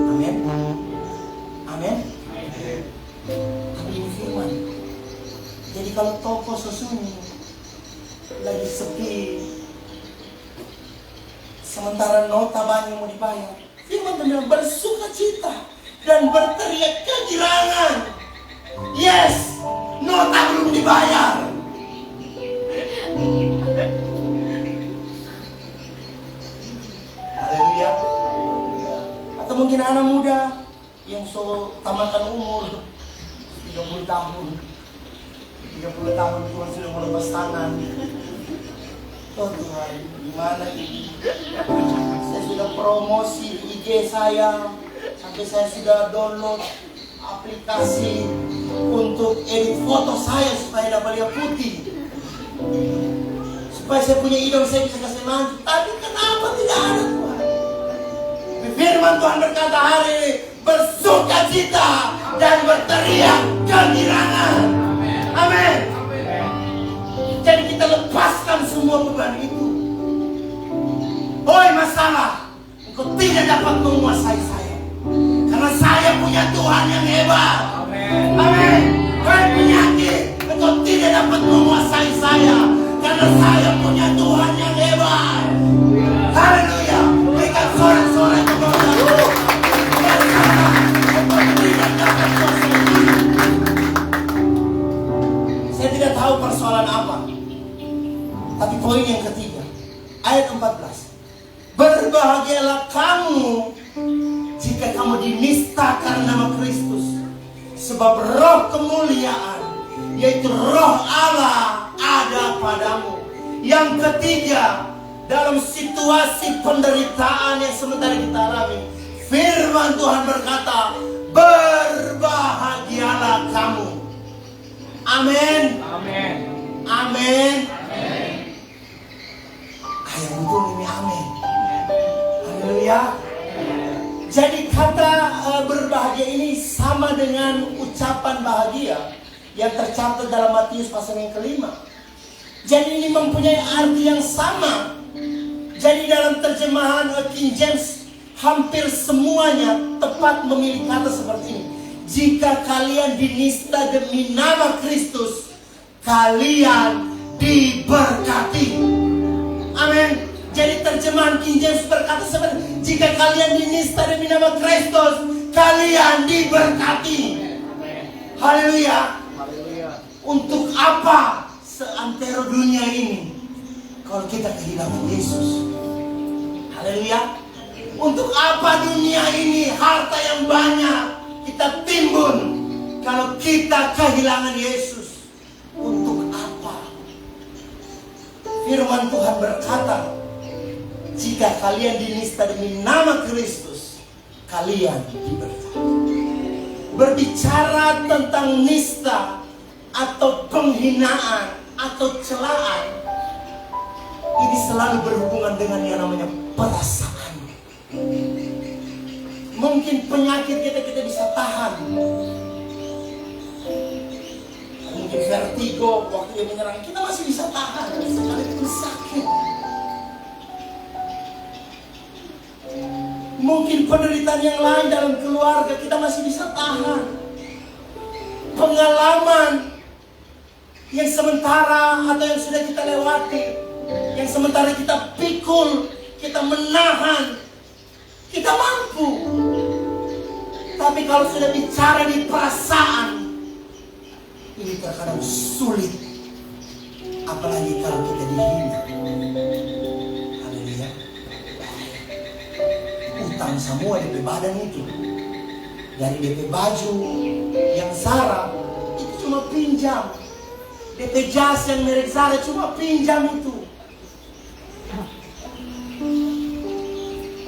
Amin. Amin. Tapi ini firman. Jadi kalau toko sesunyi lagi sepi, sementara nota banyak mau dibayar, firman Tuhan bersukacita dan berteriak kegirangan. Yes, nota belum dibayar. Haleluya. Atau mungkin anak muda yang tamatkan umur 30 tahun. 30 tahun Tuhan sudah melepas tangan. Oh Tuhan, gimana ini? Saya sudah promosi IG saya, sampai saya sudah download aplikasi untuk edit foto saya supaya dapat lihat putih, supaya saya punya idol, saya bisa kasih mantu. Tapi kenapa tidak ada Tuhan? Firman Tuhan berkata hari ini, bersukacita dan berteriak kegirangan. Amin. Jadi kita lepaskan semua beban itu. Oi masalah, engkau tidak dapat menguasai saya, karena saya punya Tuhan yang hebat. Amin. Hai penyakit, engkau tidak dapat menguasai saya, karena saya punya Tuhan yang hebat. Haleluya. Berikan sorak-sorak kepada Allah. Engkau tidak dapat menguasai. Saya tidak tahu persoalan apa, tapi poin yang ketiga, ayat 14. Berbahagialah kamu jika kamu dinistakan nama Kristus, sebab roh kemuliaan, yaitu roh Allah ada padamu. Yang ketiga, dalam situasi penderitaan yang sementara kita alami, firman Tuhan berkata, berbahagialah kamu. Amin. Amin. Amin. Ayat betul ini amin. Haleluya. Jadi kata berbahagia ini sama dengan ucapan bahagia yang tercatat dalam Matius pasal yang kelima. Jadi ini mempunyai arti yang sama. Jadi dalam terjemahan King James hampir semuanya tepat memilih kata seperti ini. Jika kalian dinista demi nama Kristus, kalian diberkati. Amin. Jadi terjemahan King James berkata seperti, jika kalian dinista demi nama Kristus, kalian diberkati. Haleluya. Untuk apa seantero dunia ini kalau kita kehilangan Yesus? Haleluya. Untuk apa dunia ini harta yang banyak kita timbun kalau kita kehilangan Yesus? Untuk apa? Firman Tuhan berkata, jika kalian dinista demi nama Kristus, kalian diberkati. Berbicara tentang nista atau penghinaan atau celaan, ini selalu berhubungan dengan yang namanya perasaan. Mungkin penyakit kita bisa tahan. Mungkin vertigo waktu dia menyerang kita masih bisa tahan, sekalipun sakit. Mungkin penderitaan yang lain dalam keluarga kita masih bisa tahan. Pengalaman yang sementara atau yang sudah kita lewati, yang sementara kita pikul, kita menahan, kita mampu. Tapi kalau sudah bicara di perasaan, ini terkadang sulit. Apalagi kalau kita dihina. Haleluya. Utang semua DP badan itu, dari DP baju yang Zara itu cuma pinjam, DP jas yang merek Zara cuma pinjam itu,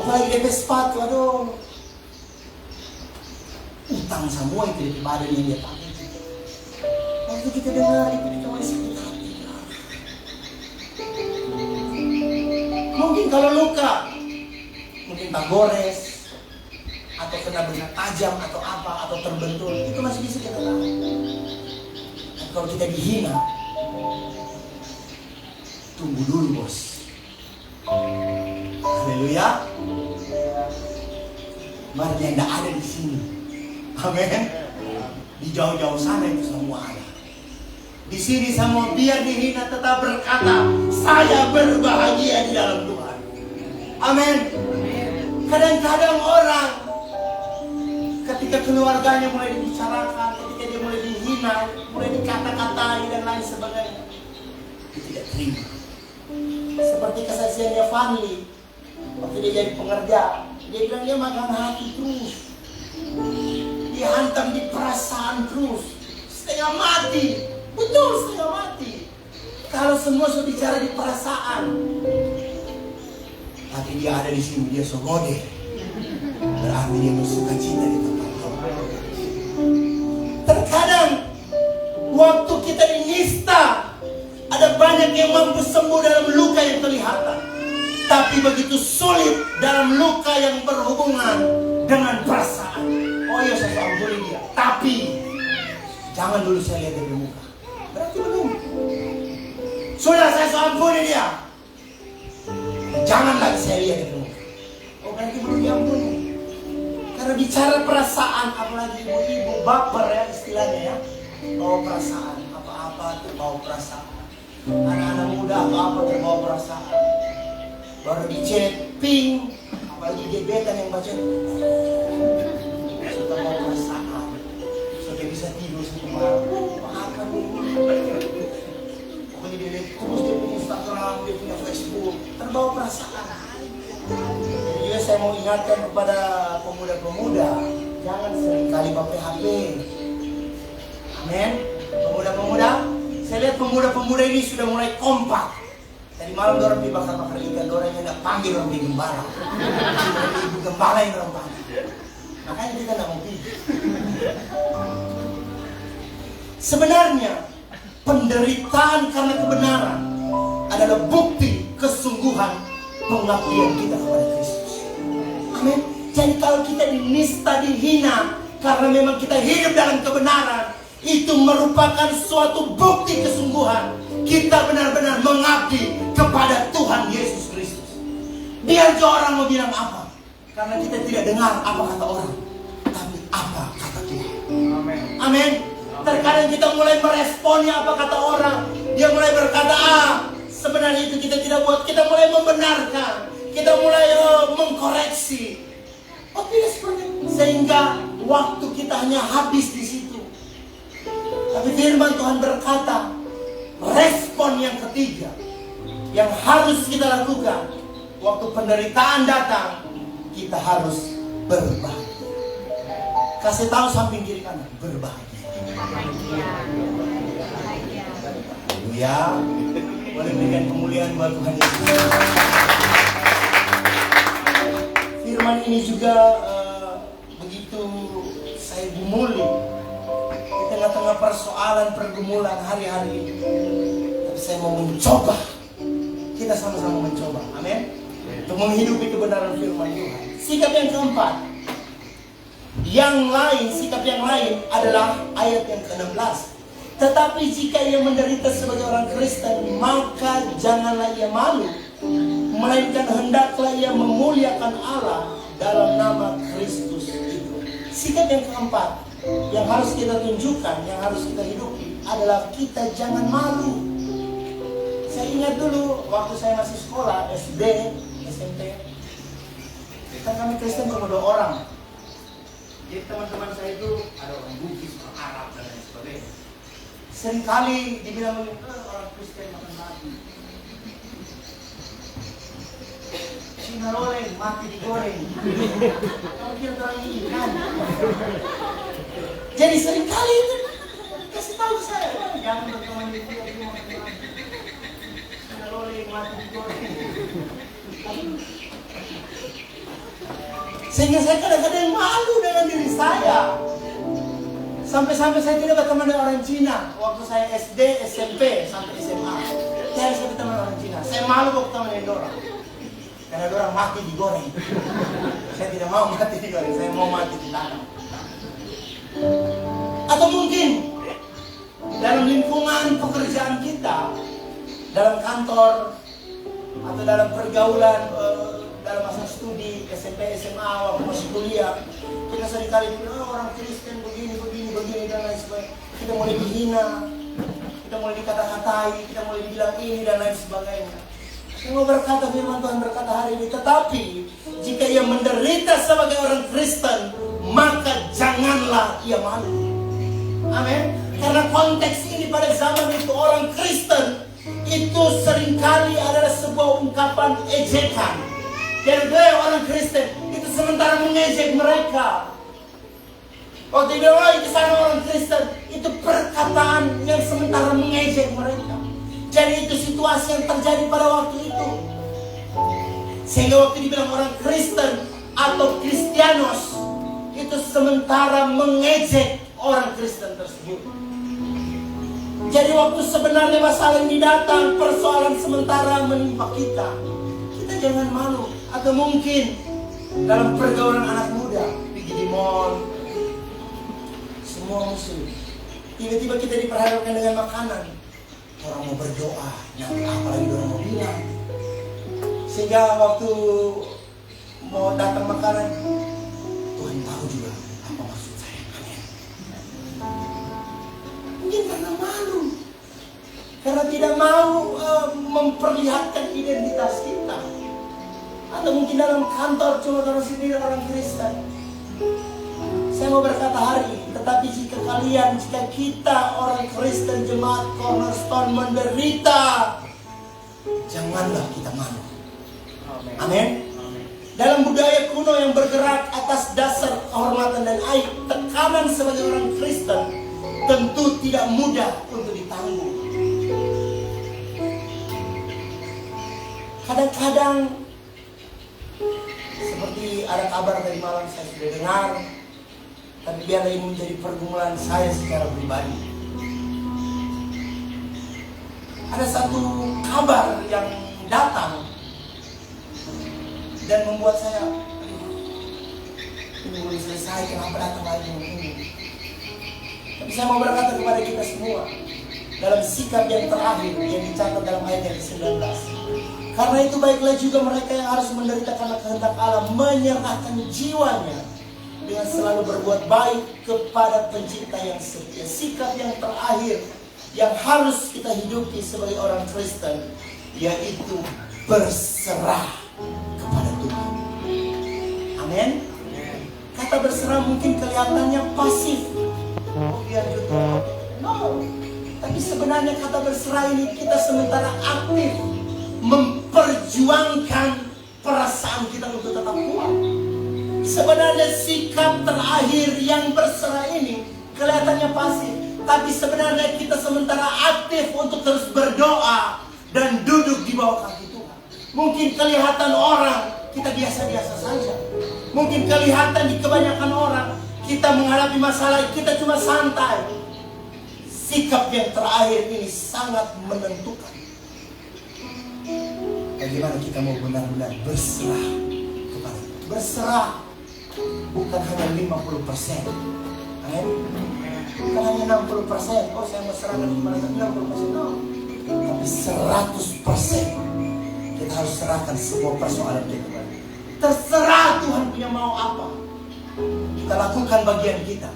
apalagi DP sepatu, aduh, utang semua itu DP badan yang dia pakai. Waktu kita dengar itu kita masih sakit hati. Mungkin kalau luka, mungkin tak gores, atau kena benda tajam, atau apa, atau terbentur, itu masih bisa kita tahu. Dan kalau kita dihina, tunggu dulu bos. Haleluya. Mari yang tidak ada di sini. Amin. Di jauh-jauh sana itu semua ada. Di sini semua biar dihina tetap berkata, saya berbahagia di dalam Tuhan. Amin. Kadang-kadang orang ketika keluarganya mulai dibicarakan, ketika dia mulai dihina, mulai dikata-katai dan lain sebagainya, dia tidak terima. Seperti kesaksiannya Fanny waktu dia jadi pengerja, dia bilang dia makan hati terus, dihantam di perasaan terus, setengah mati. Betul, setengah mati. Kalau semua sudah bicara di perasaan, tapi dia ada di sini, dia sogode, berarti dia bersuka cita di tempat Tuhan. Terkadang waktu kita dinista, ada banyak yang mampu sembuh dalam luka yang kelihatan, tapi begitu sulit dalam luka yang berhubungan dengan perasaan. Oh iya, saya ampuni dia, tapi jangan dulu saya lihat dari muka. Berarti belum. Sudah saya ampuni dia, jangan lagi saya lihat dari muka. Oh berarti belum diampuni. Karena berbicara perasaan, apalagi ibu-ibu baper ya istilahnya ya, bawa perasaan, apa-apa terbawa perasaan. Anak-anak muda apa-apa terbawa perasaan. Baru di chat ping, apalagi gebetan yang baca suka bawa perasaan, sudah bisa tidur semalam. Apa nih? Pokoknya dia lihat terus, dia punya Instagram, dia punya Facebook, terbawa perasaan. Jadi juga saya mau ingatkan kepada pemuda-pemuda, jangan seringkali pakai HP. Amin. Pemuda-pemuda, saya lihat pemuda-pemuda ini sudah mulai kompak. Tadi malam dorang dibakar-bakar ikan, dorangnya nggak panggil orang di gembala. Ibu gembala yang orang panggil. Makanya kita nggak mau pergi. Sebenarnya penderitaan karena kebenaran adalah bukti kesungguhan pengabdian kita kepada Kristus. Amin. Jadi kalau kita dinista, dihina karena memang kita hidup dalam kebenaran, itu merupakan suatu bukti kesungguhan kita benar-benar mengabdi kepada Tuhan Yesus Kristus. Biar orang mau bilang apa, karena kita tidak dengar apa kata orang, tapi apa kata Tuhan. Amin. Amin. Terkadang kita mulai meresponnya apa kata orang. Dia mulai berkata, sebenarnya itu kita tidak buat. Kita mulai membenarkan, kita mulai mengkoreksi. Oh tidak seperti itu. Sehingga waktu kita hanya habis di situ. Tapi firman Tuhan berkata, respon yang ketiga yang harus kita lakukan waktu penderitaan datang, kita harus berbahagia. Kasih tahu samping kiri kanan, berbahagia. Ya, boleh berikan kemuliaan buat Tuhan Yesus. Firman ini juga begitu saya gumuli di tengah-tengah persoalan pergumulan hari-hari ini. Tapi saya mau mencoba, kita sama-sama mencoba, amin, untuk menghidupi kebenaran firman Tuhan. Sikap yang keempat, sikap yang lain adalah ayat yang ke-16. Tetapi jika ia menderita sebagai orang Kristen, maka janganlah ia malu, melainkan hendaklah ia memuliakan Allah dalam nama Kristus itu. Sikap yang keempat yang harus kita tunjukkan, yang harus kita hidupi adalah kita jangan malu. Saya ingat dulu waktu saya masih sekolah, SD, SMP, kan kami Kristen cuma 2 orang. Jadi teman-teman saya itu ada orang Bugis, orang Arab dan lain sebagainya. Seringkali dibilang orang Kristen makan babi, Cina loreng mati digoreng. Kamu kira orang ini ikan? Jadi seringkali itu kasih tahu saya, jangan berteman di dia makan babi, Cina loreng mati digoreng. Sehingga saya kadang-kadang malu dengan diri saya. Sampai-sampai saya tidak berteman dengan orang Cina. Waktu saya SD, SMP, sampai SMA, saya harus berteman dengan orang Cina. Saya malu kalau berteman dengan orang, karena orang mati digoreng. Saya tidak mau mati digoreng, saya mau mati di tanah. Atau mungkin dalam lingkungan pekerjaan kita, dalam kantor, atau dalam pergaulan, dalam masa studi, SMP, SMA, waktu masih kuliah, kita seringkali bilang, orang Kristen begini, dan lain sebagainya. Kita mulai dihina, kita mulai dikata-katai, kita mulai dibilang ini dan lain sebagainya. Saya berkata, firman Tuhan berkata hari ini, tetapi jika ia menderita sebagai orang Kristen, maka janganlah ia malu. Amin. Karena konteks ini pada zaman itu orang Kristen itu seringkali adalah sebuah ungkapan ejekan. Dan orang Kristen itu sementara mengejek mereka. Waktu dia itu sama orang Kristen, itu perkataan yang sementara mengejek mereka. Jadi itu situasi yang terjadi pada waktu itu. Sehingga waktu dibilang orang Kristen atau Kristianos, itu sementara mengejek orang Kristen tersebut. Jadi waktu sebenarnya masalah ini datang, persoalan sementara menimpa kita, kita jangan malu. Atau mungkin dalam pergaulan anak muda, pergi di mall, semua muslim, tiba-tiba kita diperhadapkan dengan makanan. Orang mau berdoa, nanti apa lagi orang mau bilang. Sehingga waktu mau datang makanan, Tuhan tahu malu. Karena tidak mau memperlihatkan identitas kita. Atau mungkin dalam kantor cuma orang sendiri orang Kristen. Saya mau berkata hari ini, tetapi jika kita orang Kristen jemaat Cornerstone menderita, janganlah kita malu. Amin. Dalam budaya kuno yang bergerak atas dasar kehormatan dan aib, tekanan sebagai orang Kristen tentu tidak mudah untuk ditanggung. Kadang-kadang seperti ada kabar dari malam saya sudah dengar, tapi biarlah ini menjadi pergumulan saya secara pribadi. Ada satu kabar yang datang dan membuat saya, ini belum selesai, kenapa datang lagi ini? Tapi saya mau berkata kepada kita semua, dalam sikap yang terakhir yang dicatat dalam ayat yang ke-19. Karena itu baiklah juga mereka yang harus menderita karena kehendak Allah, menyerahkan jiwanya dengan selalu berbuat baik kepada pencipta yang setia. Sikap yang terakhir yang harus kita hidupi sebagai orang Kristen, yaitu berserah kepada Tuhan. Amin. Kata berserah mungkin kelihatannya pasif. Oh biar gitu. No. Tapi sebenarnya kata berserah ini kita sementara aktif memperjuangkan perasaan kita untuk tetap kuat. Sebenarnya sikap terakhir yang berserah ini kelihatannya pasif, tapi sebenarnya kita sementara aktif untuk terus berdoa dan duduk di bawah kaki Tuhan. Mungkin kelihatan orang kita biasa-biasa saja. Mungkin kelihatan di kebanyakan orang kita menghadapi masalah kita cuma santai. Sikap yang terakhir ini sangat menentukan bagaimana kita mau benar-benar berserah kepada Tuhan. Berserah bukan hanya 50%. Amin. Bukan hanya 60%. Oh saya mau serahkan kepada Tuhan 60%. No. Tapi 100% kita harus serahkan semua persoalan kita. Terserah Tuhan punya mau apa. Kita lakukan bagian kita.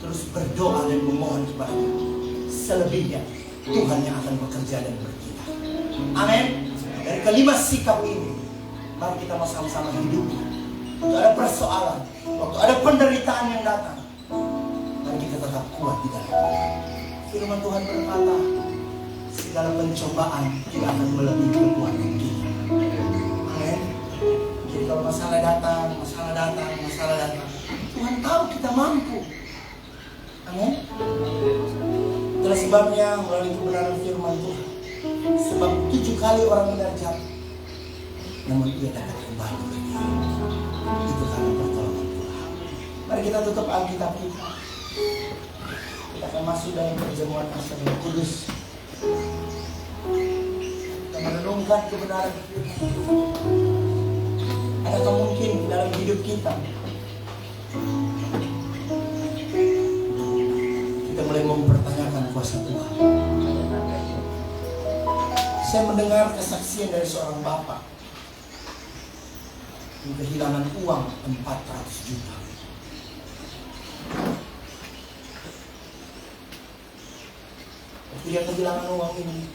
Terus berdoa dan memohon kepada Tuhan. Selebihnya Tuhan yang akan bekerja dan berkita. Amin. Dari kelima sikap ini, mari kita mau sama-sama hidup. Waktu ada persoalan, waktu ada penderitaan yang datang, mari kita tetap kuat di dalam. Firman Tuhan berkata, segala pencobaan tidak akan melebihi kekuatan kita. Amin. Jadi kalau masalah datang, Tuhan tahu kita mampu. Amin. Itulah sebabnya melalui kebenaran firman Tuhan. Sebab 7 kali orang benar jatuh, namun ia dapat kembali lagi. Itu karena pertolongan Tuhan. Mari kita tutup Alkitab kita. Kita akan masuk dalam perjamuan asal yang kudus. Kita merenungkan kebenaran firman Tuhan. Adakah mungkin dalam hidup kita mulai mempertanyakan kuasa Tuhan? Saya mendengar kesaksian dari seorang bapak yang kehilangan uang 400 juta. Waktu dia kehilangan uang ini,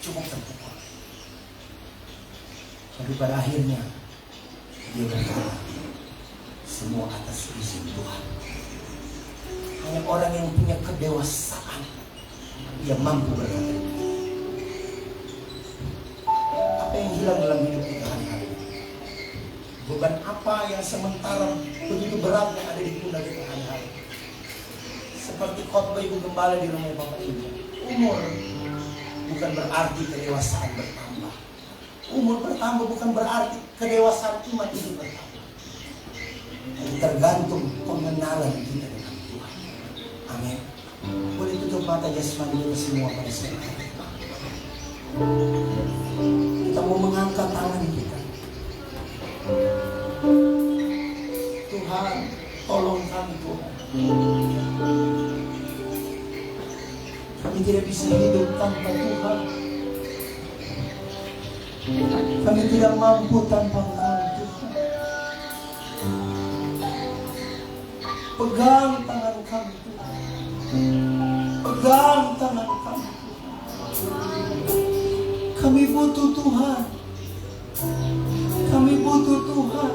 cukup terpukul. Tapi pada akhirnya dia berkata, semua atas izin Tuhan. Hanya orang yang punya kedewasaan yang mampu berkata, apa yang hilang dalam hidup kita hari-hari? Beban apa yang sementara begitu berat yang ada di pundak kita hari-hari? Seperti khotbah ibu gembala di rumah Bapak Ibu. Umur bukan berarti kedewasaan bertambah. Umur bertambah bukan berarti kedewasaan iman itu bertambah. Itu tergantung pengenalan kita dengan Tuhan. Amin. Boleh tutup mata jasmani kita semua pada saat ini. Kita mau mengangkat tangan kita. Tuhan, tolong kami Tuhan. Kami tidak bisa hidup tanpa Tuhan. Kami tidak mampu tanpa Engkau Tuhan. Pegang tangan kami Tuhan. pegang tangan kami. Kami butuh Tuhan. Kami butuh Tuhan.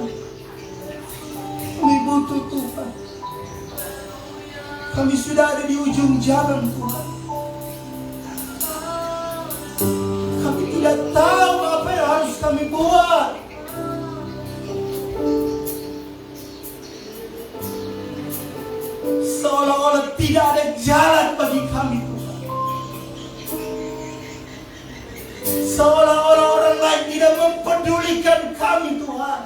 Kami butuh Tuhan. Kami sudah ada di ujung jalan Tuhan. Kami tidak tahu apa yang harus kami buat. Seolah-olah tidak ada jalan bagi kami Tuhan. Seolah-olah orang lain tidak mempedulikan kami Tuhan.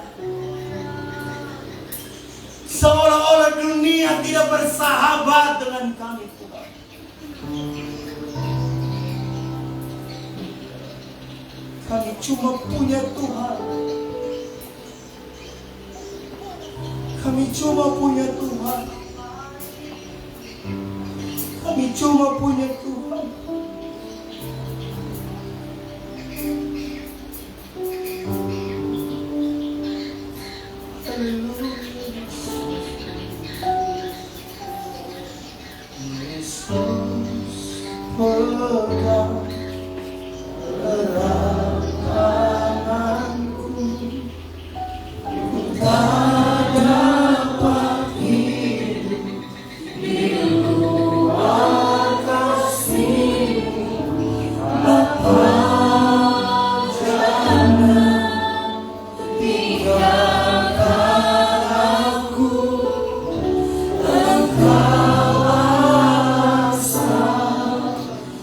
Seolah-olah dunia tidak bersahabat dengan kami Tuhan. Kami cuma punya Tuhan. Kami cuma punya Tuhan. Kami cuma punya Tuhan. Haleluya. Yesus pegang erat tanganku, ku tak dapat hidup di luar kasih-Mu. Bapa, jangan tinggalkan aku. Engkau asa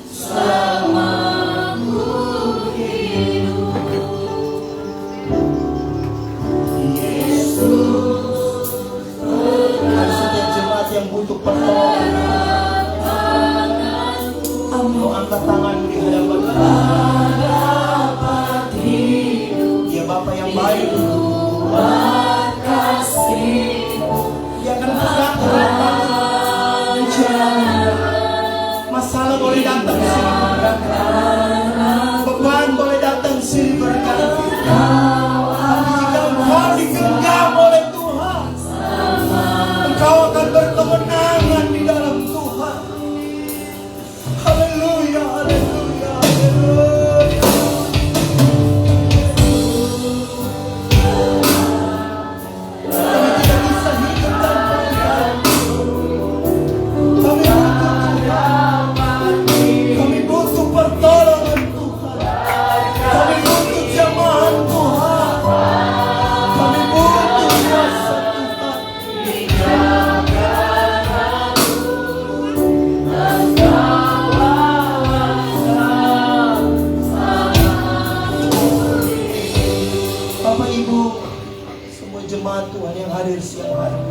selama ku hidup. Yesus, dan setiap jemaat yang butuh pertolongan, Engkau angkat tangan di hadapan Tuhan. Ya Bapa yang baik, Dia akan pegang masalah boleh datang silih berganti, beban boleh datang silih berganti. Tapi jika engkau digenggam oleh Tuhan, engkau akan berkemenangan di dalam Tuhan. Haleluya, haleluya, haleluya. Kami tidak bisa hidup tanpa Tuhan. Kami butuh pertolongan Tuhan. Kami butuh jamahan Tuhan. Kami butuh kuasa Tuhan. Bapak Ibu, semua jemaat Tuhan yang hadir siang hari,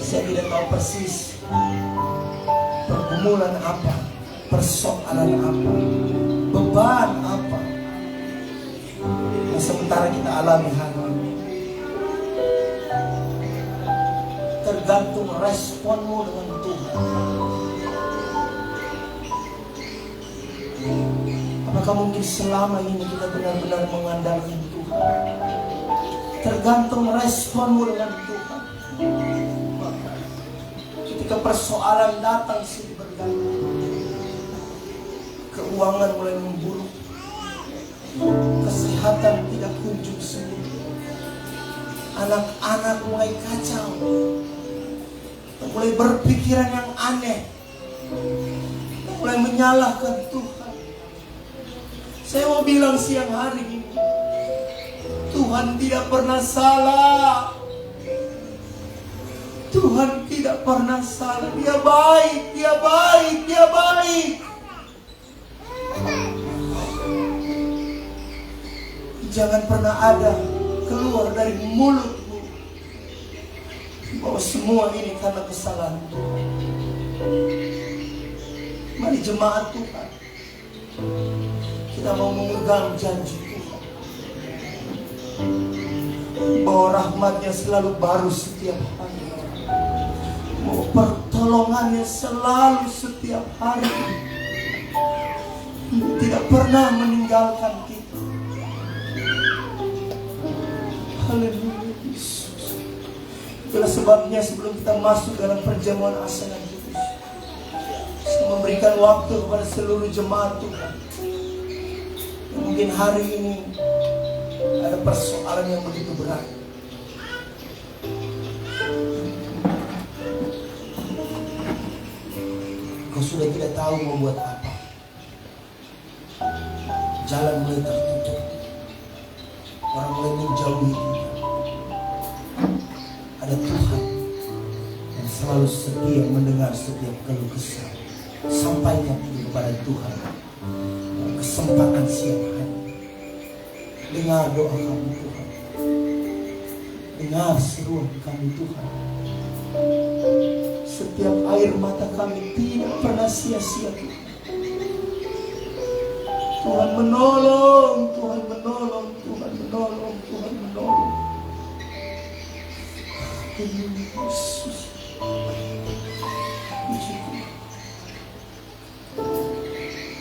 saya tidak tahu persis pergumulan apa, persoalan apa, beban apa yang sementara kita alami hari ini. Tergantung responmu dengan Tuhan. Apakah mungkin selama ini kita benar-benar mengandalkan Tuhan? Tergantung responmu dengan Tuhan. Ketika persoalan datang silih berganti, keuangan mulai memburuk, kesehatan tidak kunjung sembuh, anak-anak mulai kacau, mulai berpikiran yang aneh, mulai menyalahkan Tuhan. Saya mau bilang siang hari ini, Tuhan tidak pernah salah. Tuhan tidak pernah salah. Dia baik, Dia baik, Dia baik. Jangan pernah ada keluar dari mulutmu bahwa semua ini karena kesalahan Tuhan. Mari jemaat Tuhan, kita mau memegang janji Tuhan bahwa rahmat-Nya selalu baru setiap hari, bahwa pertolongan-Nya selalu setiap hari, tidak pernah meninggalkan kita. Haleluya Yesus. Itulah sebabnya sebelum kita masuk dalam perjamuan asana kudus, memberikan waktu kepada seluruh jemaat Tuhan. Yang mungkin hari ini ada persoalan yang begitu berat. Kau sudah tidak tahu mau buat apa. Jalan mulai tertutup. Orang mulai menjauhi Tuhan. Ada Tuhan yang selalu setia mendengar setiap keluh kesah. Sampaikan itu kepada Tuhan. Kesempatan siang hari. Dengar doa kami Tuhan. Dengar seruan kami Tuhan. Setiap air mata kami tidak pernah sia-sia Tuhan. Tuhan menolong, Tuhan menolong, Tuhan menolong, Tuhan menolong. Yesus. Puji Tuhan.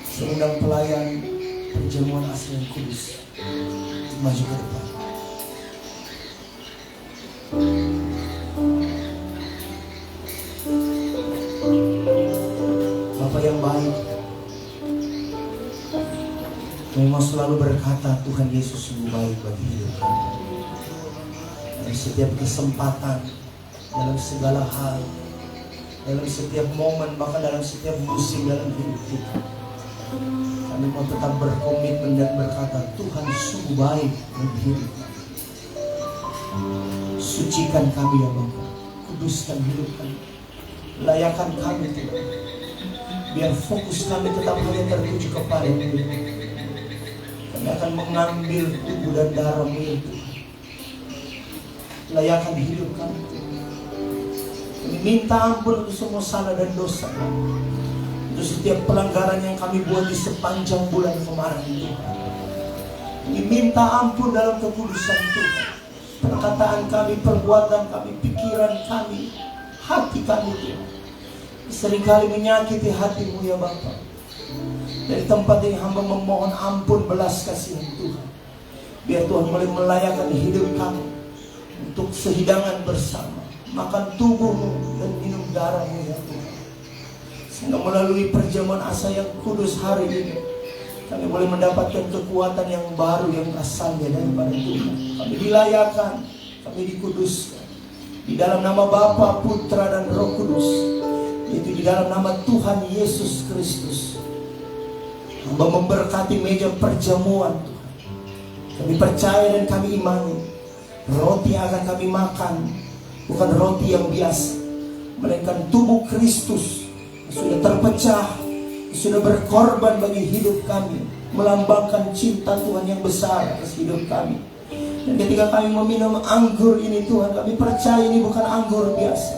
Saya undang pelayan perjamuan asli yang kudus maju ke depan. Bapak yang baik, memang selalu berkata Tuhan Yesus sungguh baik bagi hidup kami. Dalam setiap kesempatan, dalam segala hal, dalam setiap momen, bahkan dalam setiap musim dalam hidup kita, kami mau tetap berkomitmen dan berkata Tuhan sungguh baik bagi hidup kami. Sucikan kami ya Bapa, kuduskan hidup kami, layakan kami Tuhan. Biar fokus kami tetap hanya tertuju kepada-Mu. Kami akan mengambil tubuh dan darah-Mu ya Tuhan. Layakan hidup kami Tuhan. Kami minta ampun untuk semua salah dan dosa kami, untuk setiap pelanggaran yang kami buat di sepanjang bulan kemarin Tuhan. Kami minta ampun dalam kekudusan Tuhan. Perkataan kami, perbuatan kami, pikiran kami, hati kami Tuhan, seringkali menyakiti hati-Mu ya Bapa. Dari tempat ini hamba memohon ampun belas kasihan Tuhan. Biar Tuhan boleh melayakan hidup kami untuk sehidangan bersama, makan tubuh-Mu dan minum darah-Mu ya Tuhan. Sehingga melalui perjamuan asa yang kudus hari ini, kami boleh mendapatkan kekuatan yang baru yang asalnya daripada Tuhan. Kami dilayakan, kami dikuduskan di dalam nama Bapa, Putra dan Roh Kudus, yaitu di dalam nama Tuhan Yesus Kristus. Hamba memberkati meja perjamuan Tuhan. Kami percaya dan kami imani roti yang akan kami makan bukan roti yang biasa, melainkan tubuh Kristus yang sudah terpecah, yang sudah berkorban bagi hidup kami, melambangkan cinta Tuhan yang besar atas hidup kami. Dan ketika kami meminum anggur ini Tuhan, kami percaya ini bukan anggur biasa,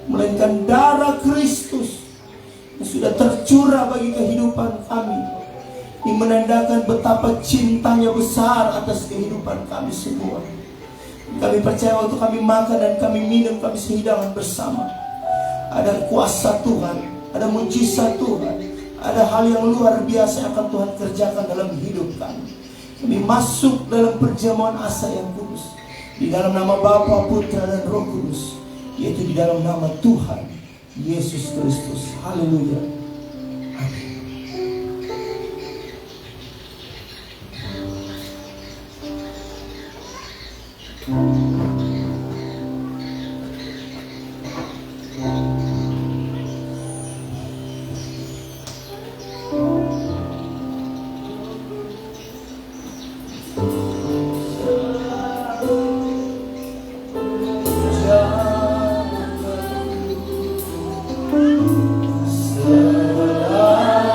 melainkan darah Kristus yang sudah tercurah bagi kehidupan kami. Ini menandakan betapa cintanya besar atas kehidupan kami semua. Kami percaya waktu kami makan dan kami minum, kami sehidangan bersama, ada kuasa Tuhan, ada mujizat Tuhan, ada hal yang luar biasa yang akan Tuhan kerjakan dalam hidup kami. Kami masuk dalam perjamuan asa yang kudus di dalam nama Bapa, Putra dan Roh Kudus, yaitu di dalam nama Tuhan Yesus Kristus. Haleluya. Amin. Selalu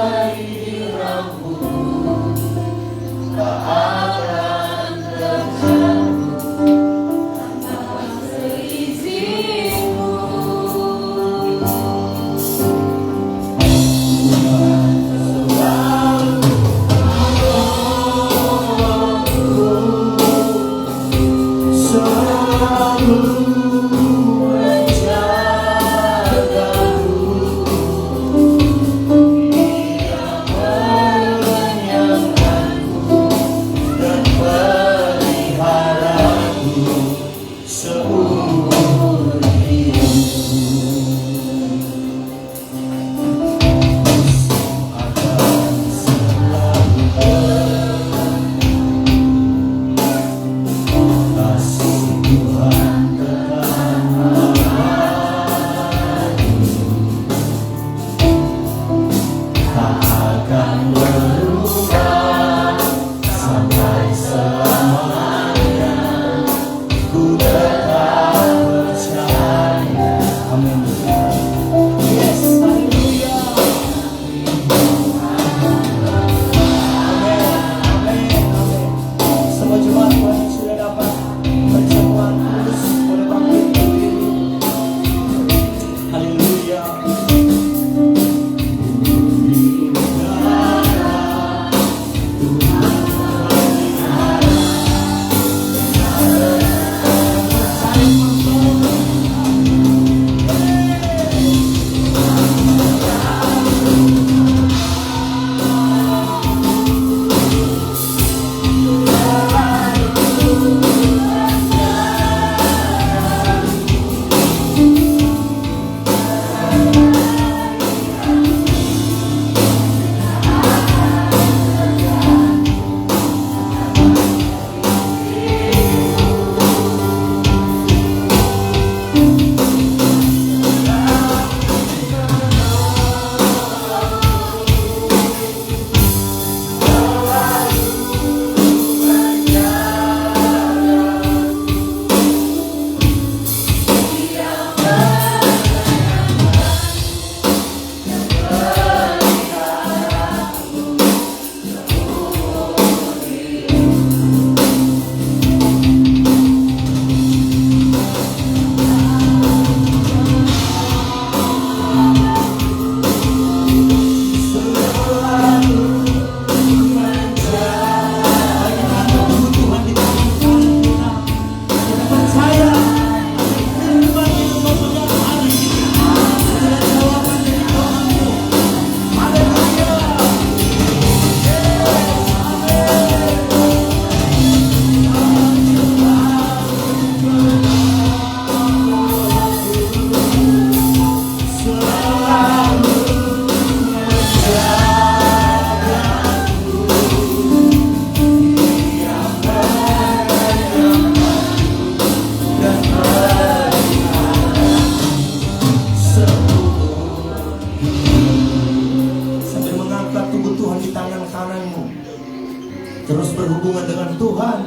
terus berhubungan dengan Tuhan.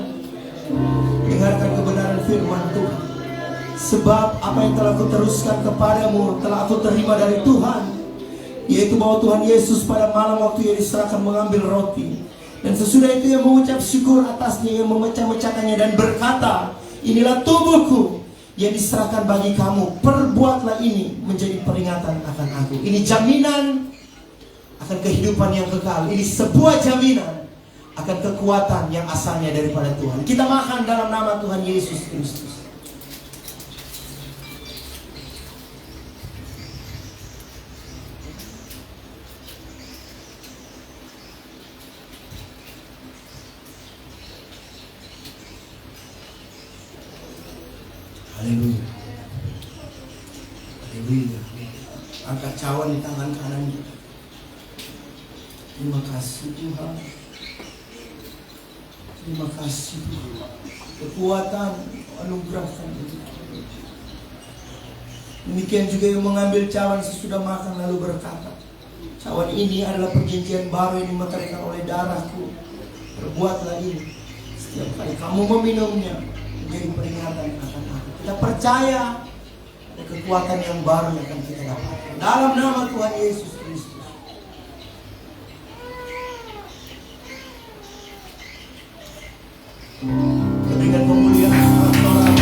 Dengarkan kebenaran firman Tuhan. Sebab apa yang telah kuteruskan kepadamu telah aku terima dari Tuhan, yaitu bahwa Tuhan Yesus pada malam waktu ia diserahkan mengambil roti, dan sesudah itu ia mengucap syukur atasnya, ia memecah-mecahkannya dan berkata, inilah tubuhku yang diserahkan bagi kamu, perbuatlah ini menjadi peringatan akan aku. Ini jaminan akan kehidupan yang kekal. Ini sebuah jaminan akan kekuatan yang asalnya daripada Tuhan. Kita makan dalam nama Tuhan Yesus Kristus. Haleluya. Haleluya. Angkat cawan di tangan kanan kita. Terima kasih Tuhan. Terima kasih Tuhan. Kekuatan anugerahkan itu. Demikian juga yang mengambil cawan sesudah makan lalu berkata, cawan ini adalah perjanjian baru yang dimeteraikan oleh darahku. Perbuatlah ini setiap kali kamu meminumnya menjadi peringatan akan aku. Kita percaya ada kekuatan yang baru yang akan kita dapatkan dalam nama Tuhan Yesus Kristus. Berikan pemuliaan kepada Tuhan.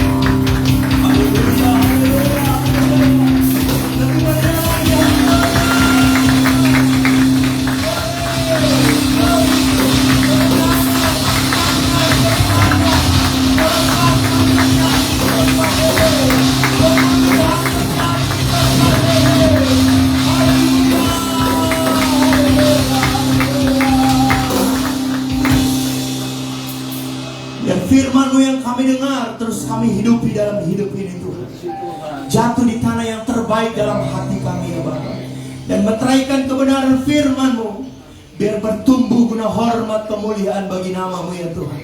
Haleluya, haleluya. Firman-Mu yang kami dengar terus kami hidupi dalam hidup ini Tuhan. Jatuh di tanah yang terbaik dalam hati kami ya Bapa. Dan meteraikan kebenaran firman-Mu biar bertumbuh guna hormat kemuliaan bagi nama-Mu ya Tuhan.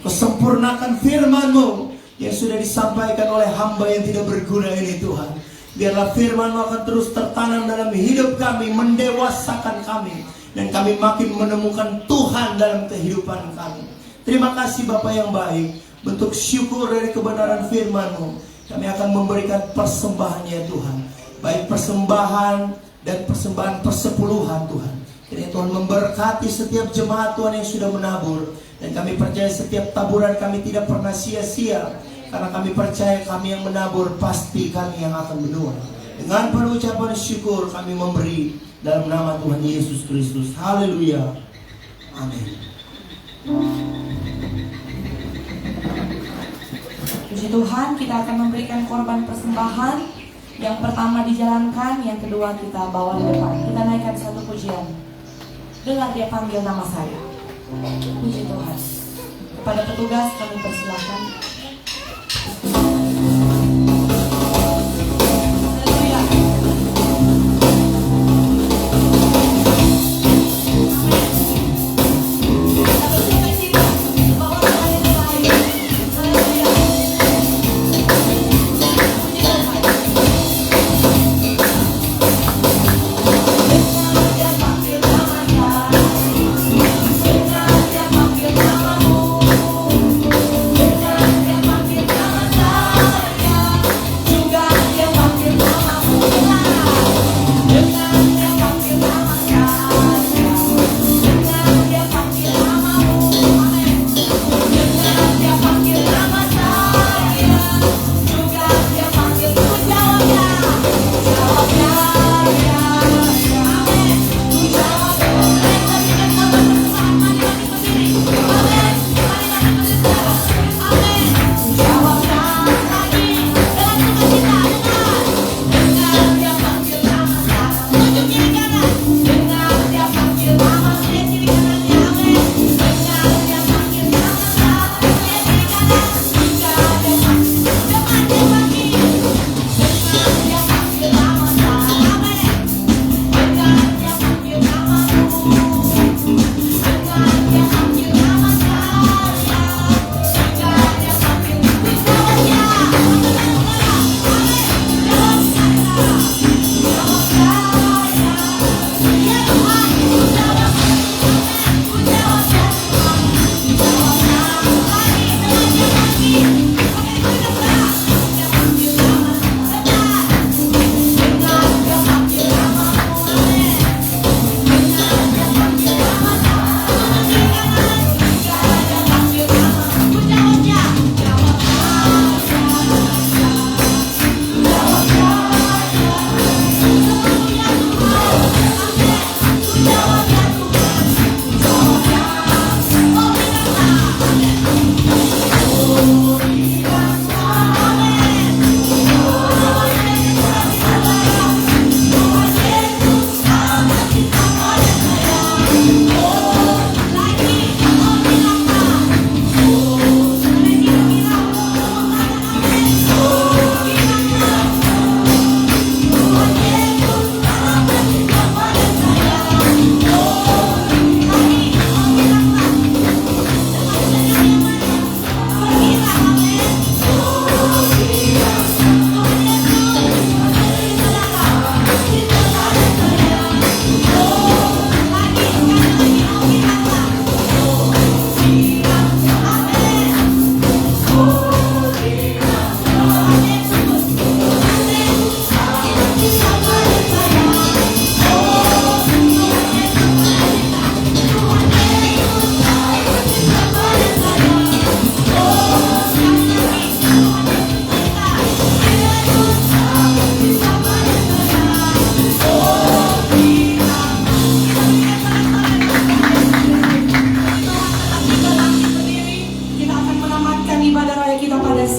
Kesempurnakan firman-Mu yang sudah disampaikan oleh hamba yang tidak berguna ini Tuhan. Biarlah firman-Mu akan terus tertanam dalam hidup kami, mendewasakan kami, dan kami makin menemukan Tuhan dalam kehidupan kami. Terima kasih Bapa yang baik. Bentuk syukur dari kebenaran firman-Mu, kami akan memberikan persembahan ya Tuhan. Baik persembahan dan persembahan persepuluhan Tuhan. Kiranya Tuhan memberkati setiap jemaat Tuhan yang sudah menabur. Dan kami percaya setiap taburan kami tidak pernah sia-sia. Karena kami percaya kami yang menabur pasti kami yang akan menuai. Dengan penuh ucapan syukur kami memberi dalam nama Tuhan Yesus Kristus. Haleluya. Amin. Puji Tuhan, kita akan memberikan korban persembahan. Yang pertama dijalankan, yang kedua kita bawa di depan. Kita naikkan satu pujian. Dengar dia panggil nama saya. Puji Tuhan. Kepada petugas kami persilakan. Dengan dia panggil namamu, dengan dia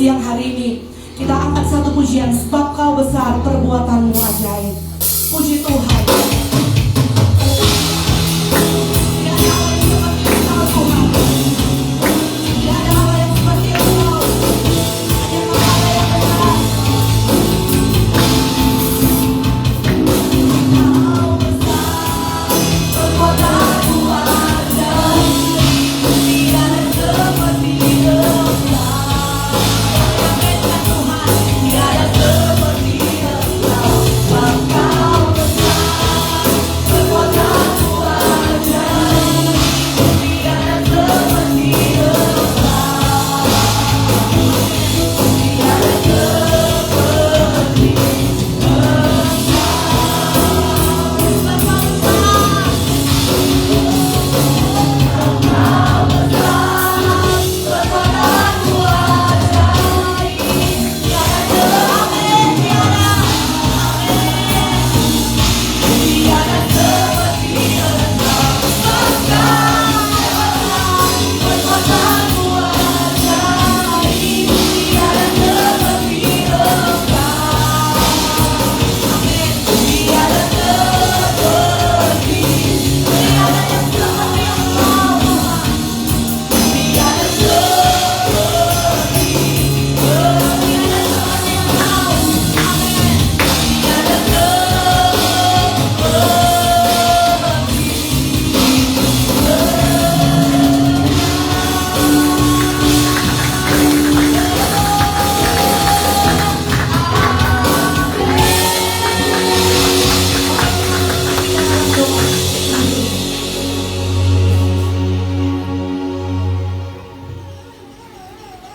siang hari ini kita angkat satu pujian, sebab Kau besar, perbuatanmu ajaib. Puji Tuhan.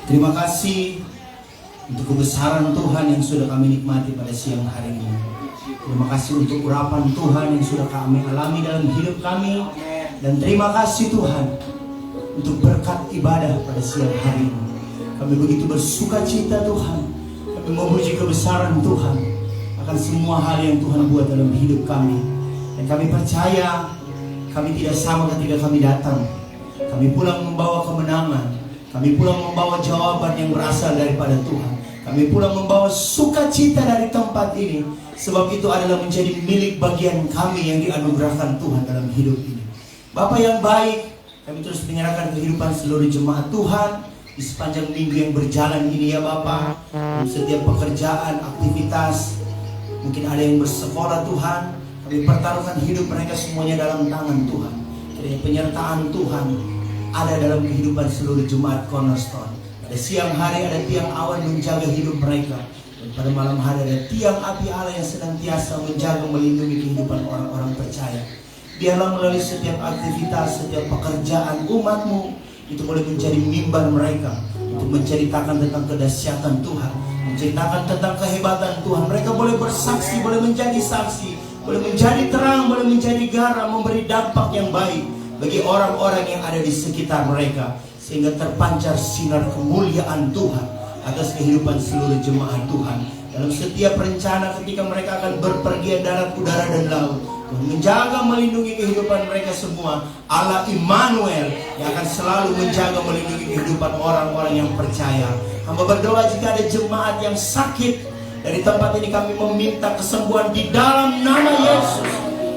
Terima kasih untuk kebesaran Tuhan yang sudah kami nikmati pada siang hari ini. Terima kasih untuk urapan Tuhan yang sudah kami alami dalam hidup kami. Dan terima kasih Tuhan untuk berkat ibadah pada siang hari ini. Kami begitu bersuka cita Tuhan. Kami memuji kebesaran Tuhan akan semua hal yang Tuhan buat dalam hidup kami. Dan kami percaya kami tidak sama ketika kami datang. Kami pulang membawa kemenangan. Kami pulang membawa jawaban yang berasal daripada Tuhan. Kami pulang membawa sukacita dari tempat ini. Sebab itu adalah menjadi milik bagian kami yang dianugerahkan Tuhan dalam hidup ini. Bapa yang baik, kami terus menyerahkan kehidupan seluruh jemaat Tuhan di sepanjang minggu yang berjalan ini ya Bapa. Setiap pekerjaan, aktivitas, mungkin ada yang bersekolah Tuhan. Kami pertaruhkan hidup mereka semuanya dalam tangan Tuhan. Kiranya penyertaan Tuhan ada dalam kehidupan seluruh jemaat Cornerstone. Pada siang hari ada tiang awan menjaga hidup mereka. Dan pada malam hari ada tiang api Allah yang senantiasa menjaga melindungi kehidupan orang-orang percaya. Biarlah melalui setiap aktivitas, setiap pekerjaan umat-Mu itu boleh menjadi mimbar mereka untuk menceritakan tentang kedahsyatan Tuhan, menceritakan tentang kehebatan Tuhan. Mereka boleh bersaksi, boleh menjadi saksi, boleh menjadi terang, boleh menjadi garam, memberi dampak yang baik bagi orang-orang yang ada di sekitar mereka, sehingga terpancar sinar kemuliaan Tuhan atas kehidupan seluruh jemaat Tuhan. Dalam setiap rencana ketika mereka akan berpergian darat, udara, dan laut, Tuhan menjaga melindungi kehidupan mereka semua. Allah Immanuel yang akan selalu menjaga melindungi kehidupan orang-orang yang percaya. Hamba berdoa jika ada jemaat yang sakit, dari tempat ini kami meminta kesembuhan di dalam nama Yesus.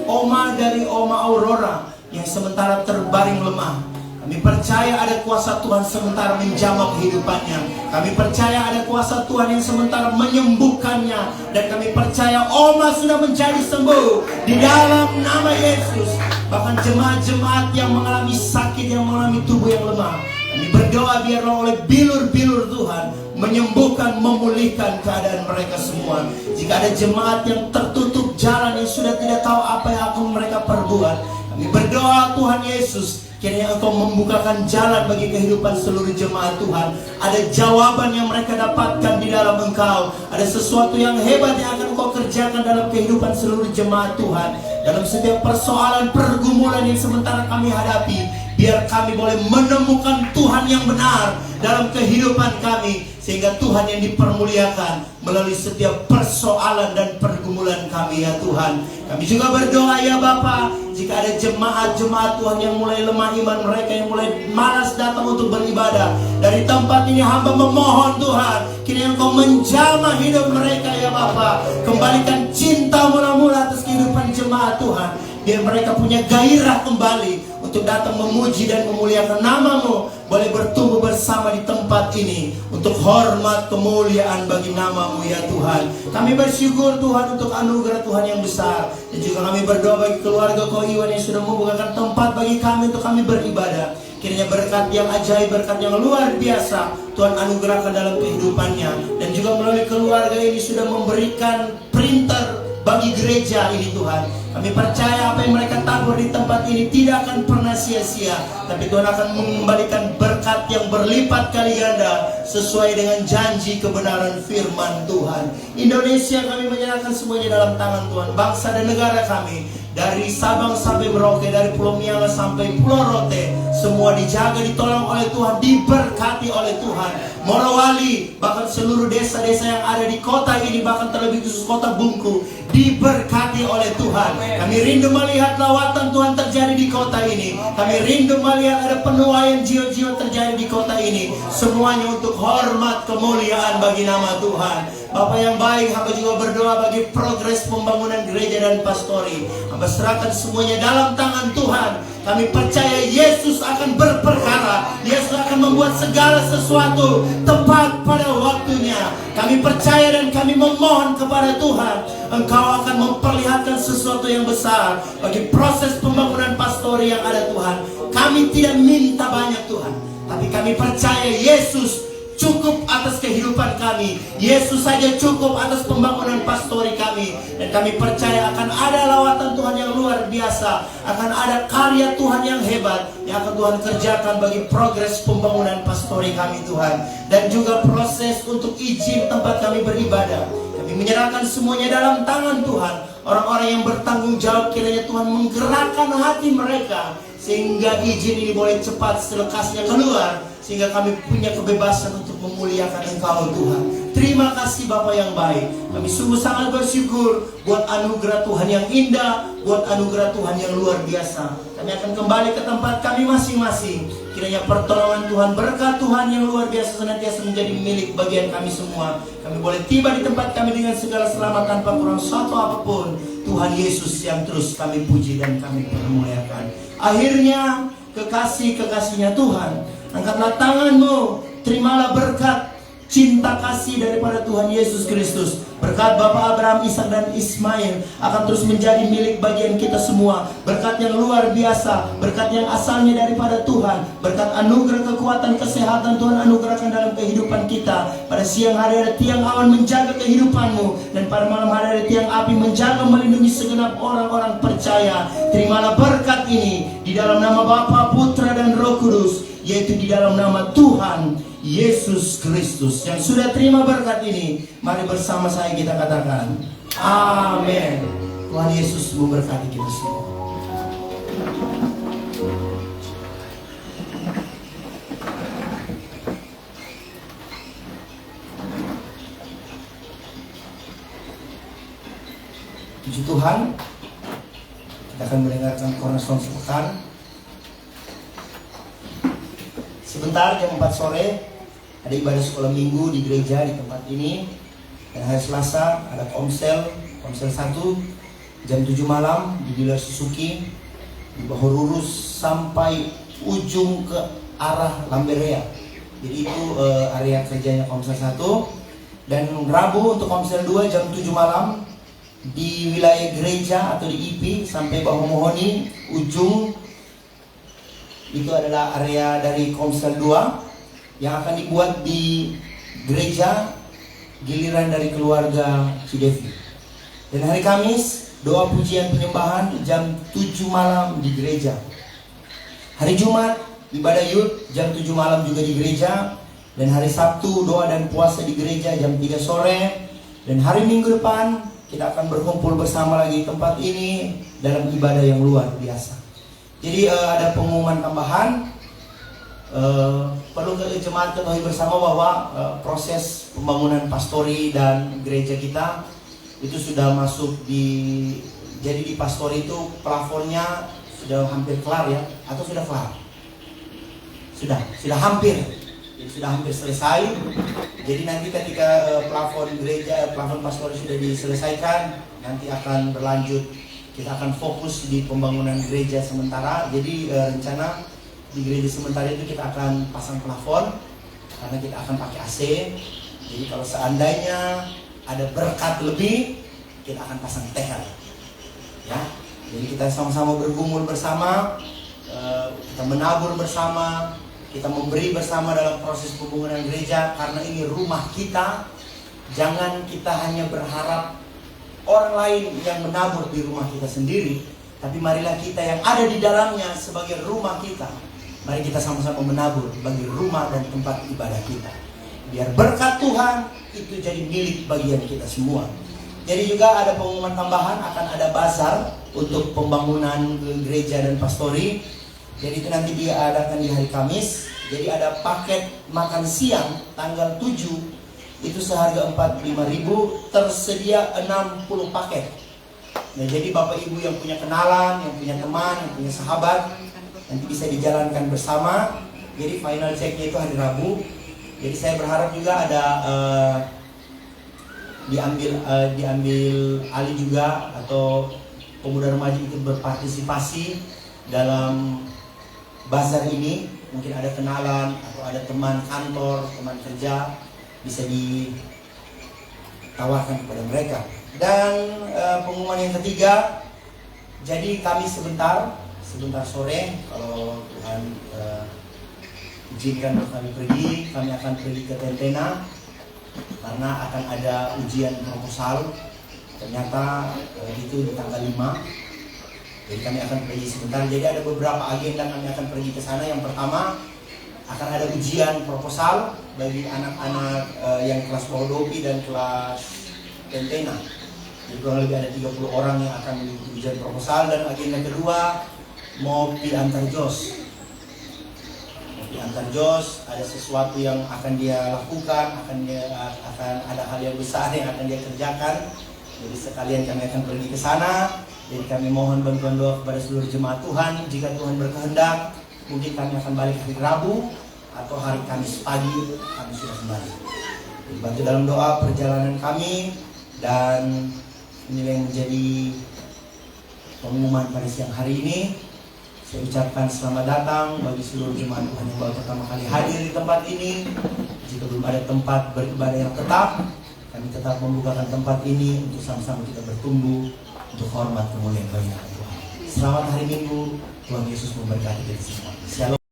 Oma dari Oma Aurora yang sementara terbaring lemah, kami percaya ada kuasa Tuhan sementara menjamah kehidupannya. Kami percaya ada kuasa Tuhan yang sementara menyembuhkannya. Dan kami percaya Oma sudah menjadi sembuh di dalam nama Yesus. Bahkan jemaat-jemaat yang mengalami sakit, yang mengalami tubuh yang lemah, kami berdoa biarlah oleh bilur-bilur Tuhan menyembuhkan, memulihkan keadaan mereka semua. Jika ada jemaat yang tertutup jalan, yang sudah tidak tahu apa yang akan mereka perbuat, kami berdoa Tuhan Yesus, kiranya Engkau membukakan jalan bagi kehidupan seluruh jemaat Tuhan. Ada jawaban yang mereka dapatkan di dalam Engkau. Ada sesuatu yang hebat yang akan Engkau kerjakan dalam kehidupan seluruh jemaat Tuhan. Dalam setiap persoalan, pergumulan yang sementara kami hadapi, Biar kami boleh menemukan Tuhan yang benar dalam kehidupan kami, sehingga Tuhan yang dipermuliakan melalui setiap persoalan dan pergumulan kami ya Tuhan. Kami juga berdoa ya Bapa, jika ada jemaat-jemaat Tuhan yang mulai lemah iman mereka, yang mulai malas datang untuk beribadah, dari tempat ini hamba memohon Tuhan, kiranya Engkau menjamah hidup mereka ya Bapa. Kembalikan cinta mula-mula atas kehidupan jemaat Tuhan, biar mereka punya gairah kembali untuk datang memuji dan memuliakan nama-Mu, boleh bertumbuh bersama di tempat ini untuk hormat kemuliaan bagi nama-Mu ya Tuhan. Kami bersyukur Tuhan untuk anugerah Tuhan yang besar, dan juga kami berdoa bagi keluarga Koiwan yang sudah membukakan tempat bagi kami untuk kami beribadah. Kiranya berkat yang ajaib, berkat yang luar biasa Tuhan anugerahkan dalam kehidupannya, dan juga melalui keluarga ini sudah memberikan printer bagi gereja ini Tuhan. Kami percaya apa yang mereka tabur di tempat ini tidak akan pernah sia-sia, tapi Tuhan akan mengembalikan berkat yang berlipat kali ganda sesuai dengan janji kebenaran firman Tuhan. Indonesia kami menyerahkan semuanya dalam tangan Tuhan. Bangsa dan negara kami, dari Sabang sampai Merauke, dari Pulau Miangas sampai Pulau Rote, semua dijaga, ditolong oleh Tuhan, diberkati oleh Tuhan. Morowali, bahkan seluruh desa-desa yang ada di kota ini, bahkan terlebih khusus kota Bungku, diberkati oleh Tuhan. Kami rindu melihat lawatan Tuhan terjadi di kota ini. Kami rindu melihat ada penuaian jiwa-jiwa terjadi di kota ini. Semuanya untuk hormat kemuliaan bagi nama Tuhan. Bapak yang baik, hamba juga berdoa bagi progres pembangunan gereja dan pastori. Hamba serahkan semuanya dalam tangan Tuhan. Kami percaya Yesus akan berperkara. Yesus akan membuat segala sesuatu tepat pada waktunya. Kami percaya dan kami memohon kepada Tuhan, Engkau akan memperlihatkan sesuatu yang besar bagi proses pembangunan pastori yang ada Tuhan. Kami tidak minta banyak Tuhan, tapi kami percaya Yesus cukup atas kehidupan kami. Yesus saja cukup atas pembangunan pastori kami. Dan kami percaya akan ada lawatan Tuhan yang luar biasa, akan ada karya Tuhan yang hebat yang akan Tuhan kerjakan bagi progres pembangunan pastori kami Tuhan. Dan juga proses untuk izin tempat kami beribadah, kami menyerahkan semuanya dalam tangan Tuhan. Orang-orang yang bertanggung jawab, kiranya Tuhan menggerakkan hati mereka, sehingga izin ini boleh cepat selekasnya keluar, sehingga kami punya kebebasan untuk memuliakan Engkau Tuhan. Terima kasih Bapa yang baik. Kami sungguh sangat bersyukur buat anugerah Tuhan yang indah, buat anugerah Tuhan yang luar biasa. Kami akan kembali ke tempat kami masing-masing. Kiranya pertolongan Tuhan, berkat Tuhan yang luar biasa senantiasa menjadi milik bagian kami semua. Kami boleh tiba di tempat kami dengan segala selamat tanpa kurang suatu apapun. Tuhan Yesus yang terus kami puji dan kami permuliakan. Akhirnya kekasih-kekasihnya Tuhan, angkatlah tanganmu, terimalah berkat cinta kasih daripada Tuhan Yesus Kristus. Berkat Bapak Abraham, Ishak dan Ismail akan terus menjadi milik bagian kita semua. Berkat yang luar biasa, berkat yang asalnya daripada Tuhan, berkat anugerah kekuatan kesehatan Tuhan anugerahkan dalam kehidupan kita. Pada siang hari ada tiang awan menjaga kehidupanmu, dan pada malam hari ada tiang api menjaga melindungi segenap orang-orang percaya. Terimalah berkat ini di dalam nama Bapa, Putra dan Roh Kudus, yaitu di dalam nama Tuhan Yesus Kristus. Yang sudah terima berkat ini, mari bersama saya kita katakan amin. Tuhan Yesus memberkati kita semua. Puji Tuhan, kita akan mendengarkan cornerstone sepekan. Sebentar jam 4 sore ada ibadah sekolah minggu di gereja di tempat ini. Dan hari Selasa ada komsel 1 jam 7 malam di dealer Suzuki di Bahururus sampai ujung ke arah Lamberea. Jadi itu area kerjanya komsel 1. Dan Rabu untuk komsel 2 jam 7 malam di wilayah gereja atau di IP sampai Bahumohoni ujung. Itu adalah area dari Komsel 2 yang akan dibuat di gereja giliran dari keluarga Cidevi. Dan hari Kamis doa pujian penyembahan jam 7 malam di gereja. Hari Jumat ibadah youth jam 7 malam juga di gereja. Dan hari Sabtu doa dan puasa di gereja jam 3 sore. Dan hari Minggu depan kita akan berkumpul bersama lagi di tempat ini dalam ibadah yang luar biasa. Jadi ada pengumuman tambahan. Perlu jemaat ketahui bersama bahwa proses pembangunan pastori dan gereja kita itu sudah masuk jadi di pastori itu plafonnya sudah hampir kelar ya, atau sudah kelar? Sudah hampir. Jadi sudah hampir selesai. Jadi nanti ketika plafon gereja, plafon pastori sudah diselesaikan, nanti akan berlanjut. Kita akan fokus di pembangunan gereja sementara. Jadi rencana di gereja sementara itu kita akan pasang plafon karena kita akan pakai AC. Jadi kalau seandainya ada berkat lebih, kita akan pasang tekel. Ya, jadi kita sama-sama bergumul bersama, kita menabur bersama, kita memberi bersama dalam proses pembangunan gereja karena ini rumah kita. Jangan kita hanya berharap orang lain yang menabur di rumah kita sendiri, tapi marilah kita yang ada di dalamnya sebagai rumah kita. Mari kita sama-sama menabur bagi rumah dan tempat ibadah kita. Biar berkat Tuhan itu jadi milik bagian kita semua. Jadi juga ada pengumuman tambahan, akan ada bazar untuk pembangunan gereja dan pastori. Jadi itu nanti diadakan di hari Kamis. Jadi ada paket makan siang tanggal 7 itu seharga 45.000, tersedia 60 paket. Nah, jadi Bapak Ibu yang punya kenalan, yang punya teman, yang punya sahabat, nanti bisa dijalankan bersama. Jadi final checknya itu hari Rabu. Jadi saya berharap juga ada diambil alih juga, atau pemuda remaja ikut berpartisipasi dalam bazar ini. Mungkin ada kenalan atau ada teman kantor, teman kerja, bisa ditawarkan kepada mereka. Dan pengumuman yang ketiga, jadi kami sebentar sore, kalau Tuhan izinkan kami akan pergi ke Tentena karena akan ada ujian proposal. Ternyata itu di tanggal 5. Jadi kami akan pergi sebentar. Jadi ada beberapa agenda kami akan pergi ke sana. Yang pertama, akan ada ujian proposal bagi anak-anak yang kelas Paudopi dan kelas Tentena. Jadi kurang lebih ada 30 orang yang akan mengikuti ujian proposal. Dan agenda kedua, Mopi Antar Jos. Mopi Antar Jos, ada sesuatu yang akan dia lakukan, akan ada hal yang besar yang akan dia kerjakan. Jadi sekalian kami akan pergi ke sana. Jadi kami mohon bantuan doa kepada seluruh jemaat Tuhan. Jika Tuhan berkehendak, mungkin kami akan balik hari Rabu atau hari Kamis pagi kami sudah kembali. Jadi bantu dalam doa perjalanan kami. Dan inilah yang menjadi pengumuman pada siang hari ini. Saya ucapkan selamat datang bagi seluruh jemaat Tuhan yang baru pertama kali hadir di tempat ini. Jika belum ada tempat beribadah yang tetap, kami tetap membukakan tempat ini untuk sama-sama kita bertumbuh untuk hormat kemuliaan bagi Tuhan. Selamat hari Minggu, Tuhan Yesus memberkati kita semua. Shalom.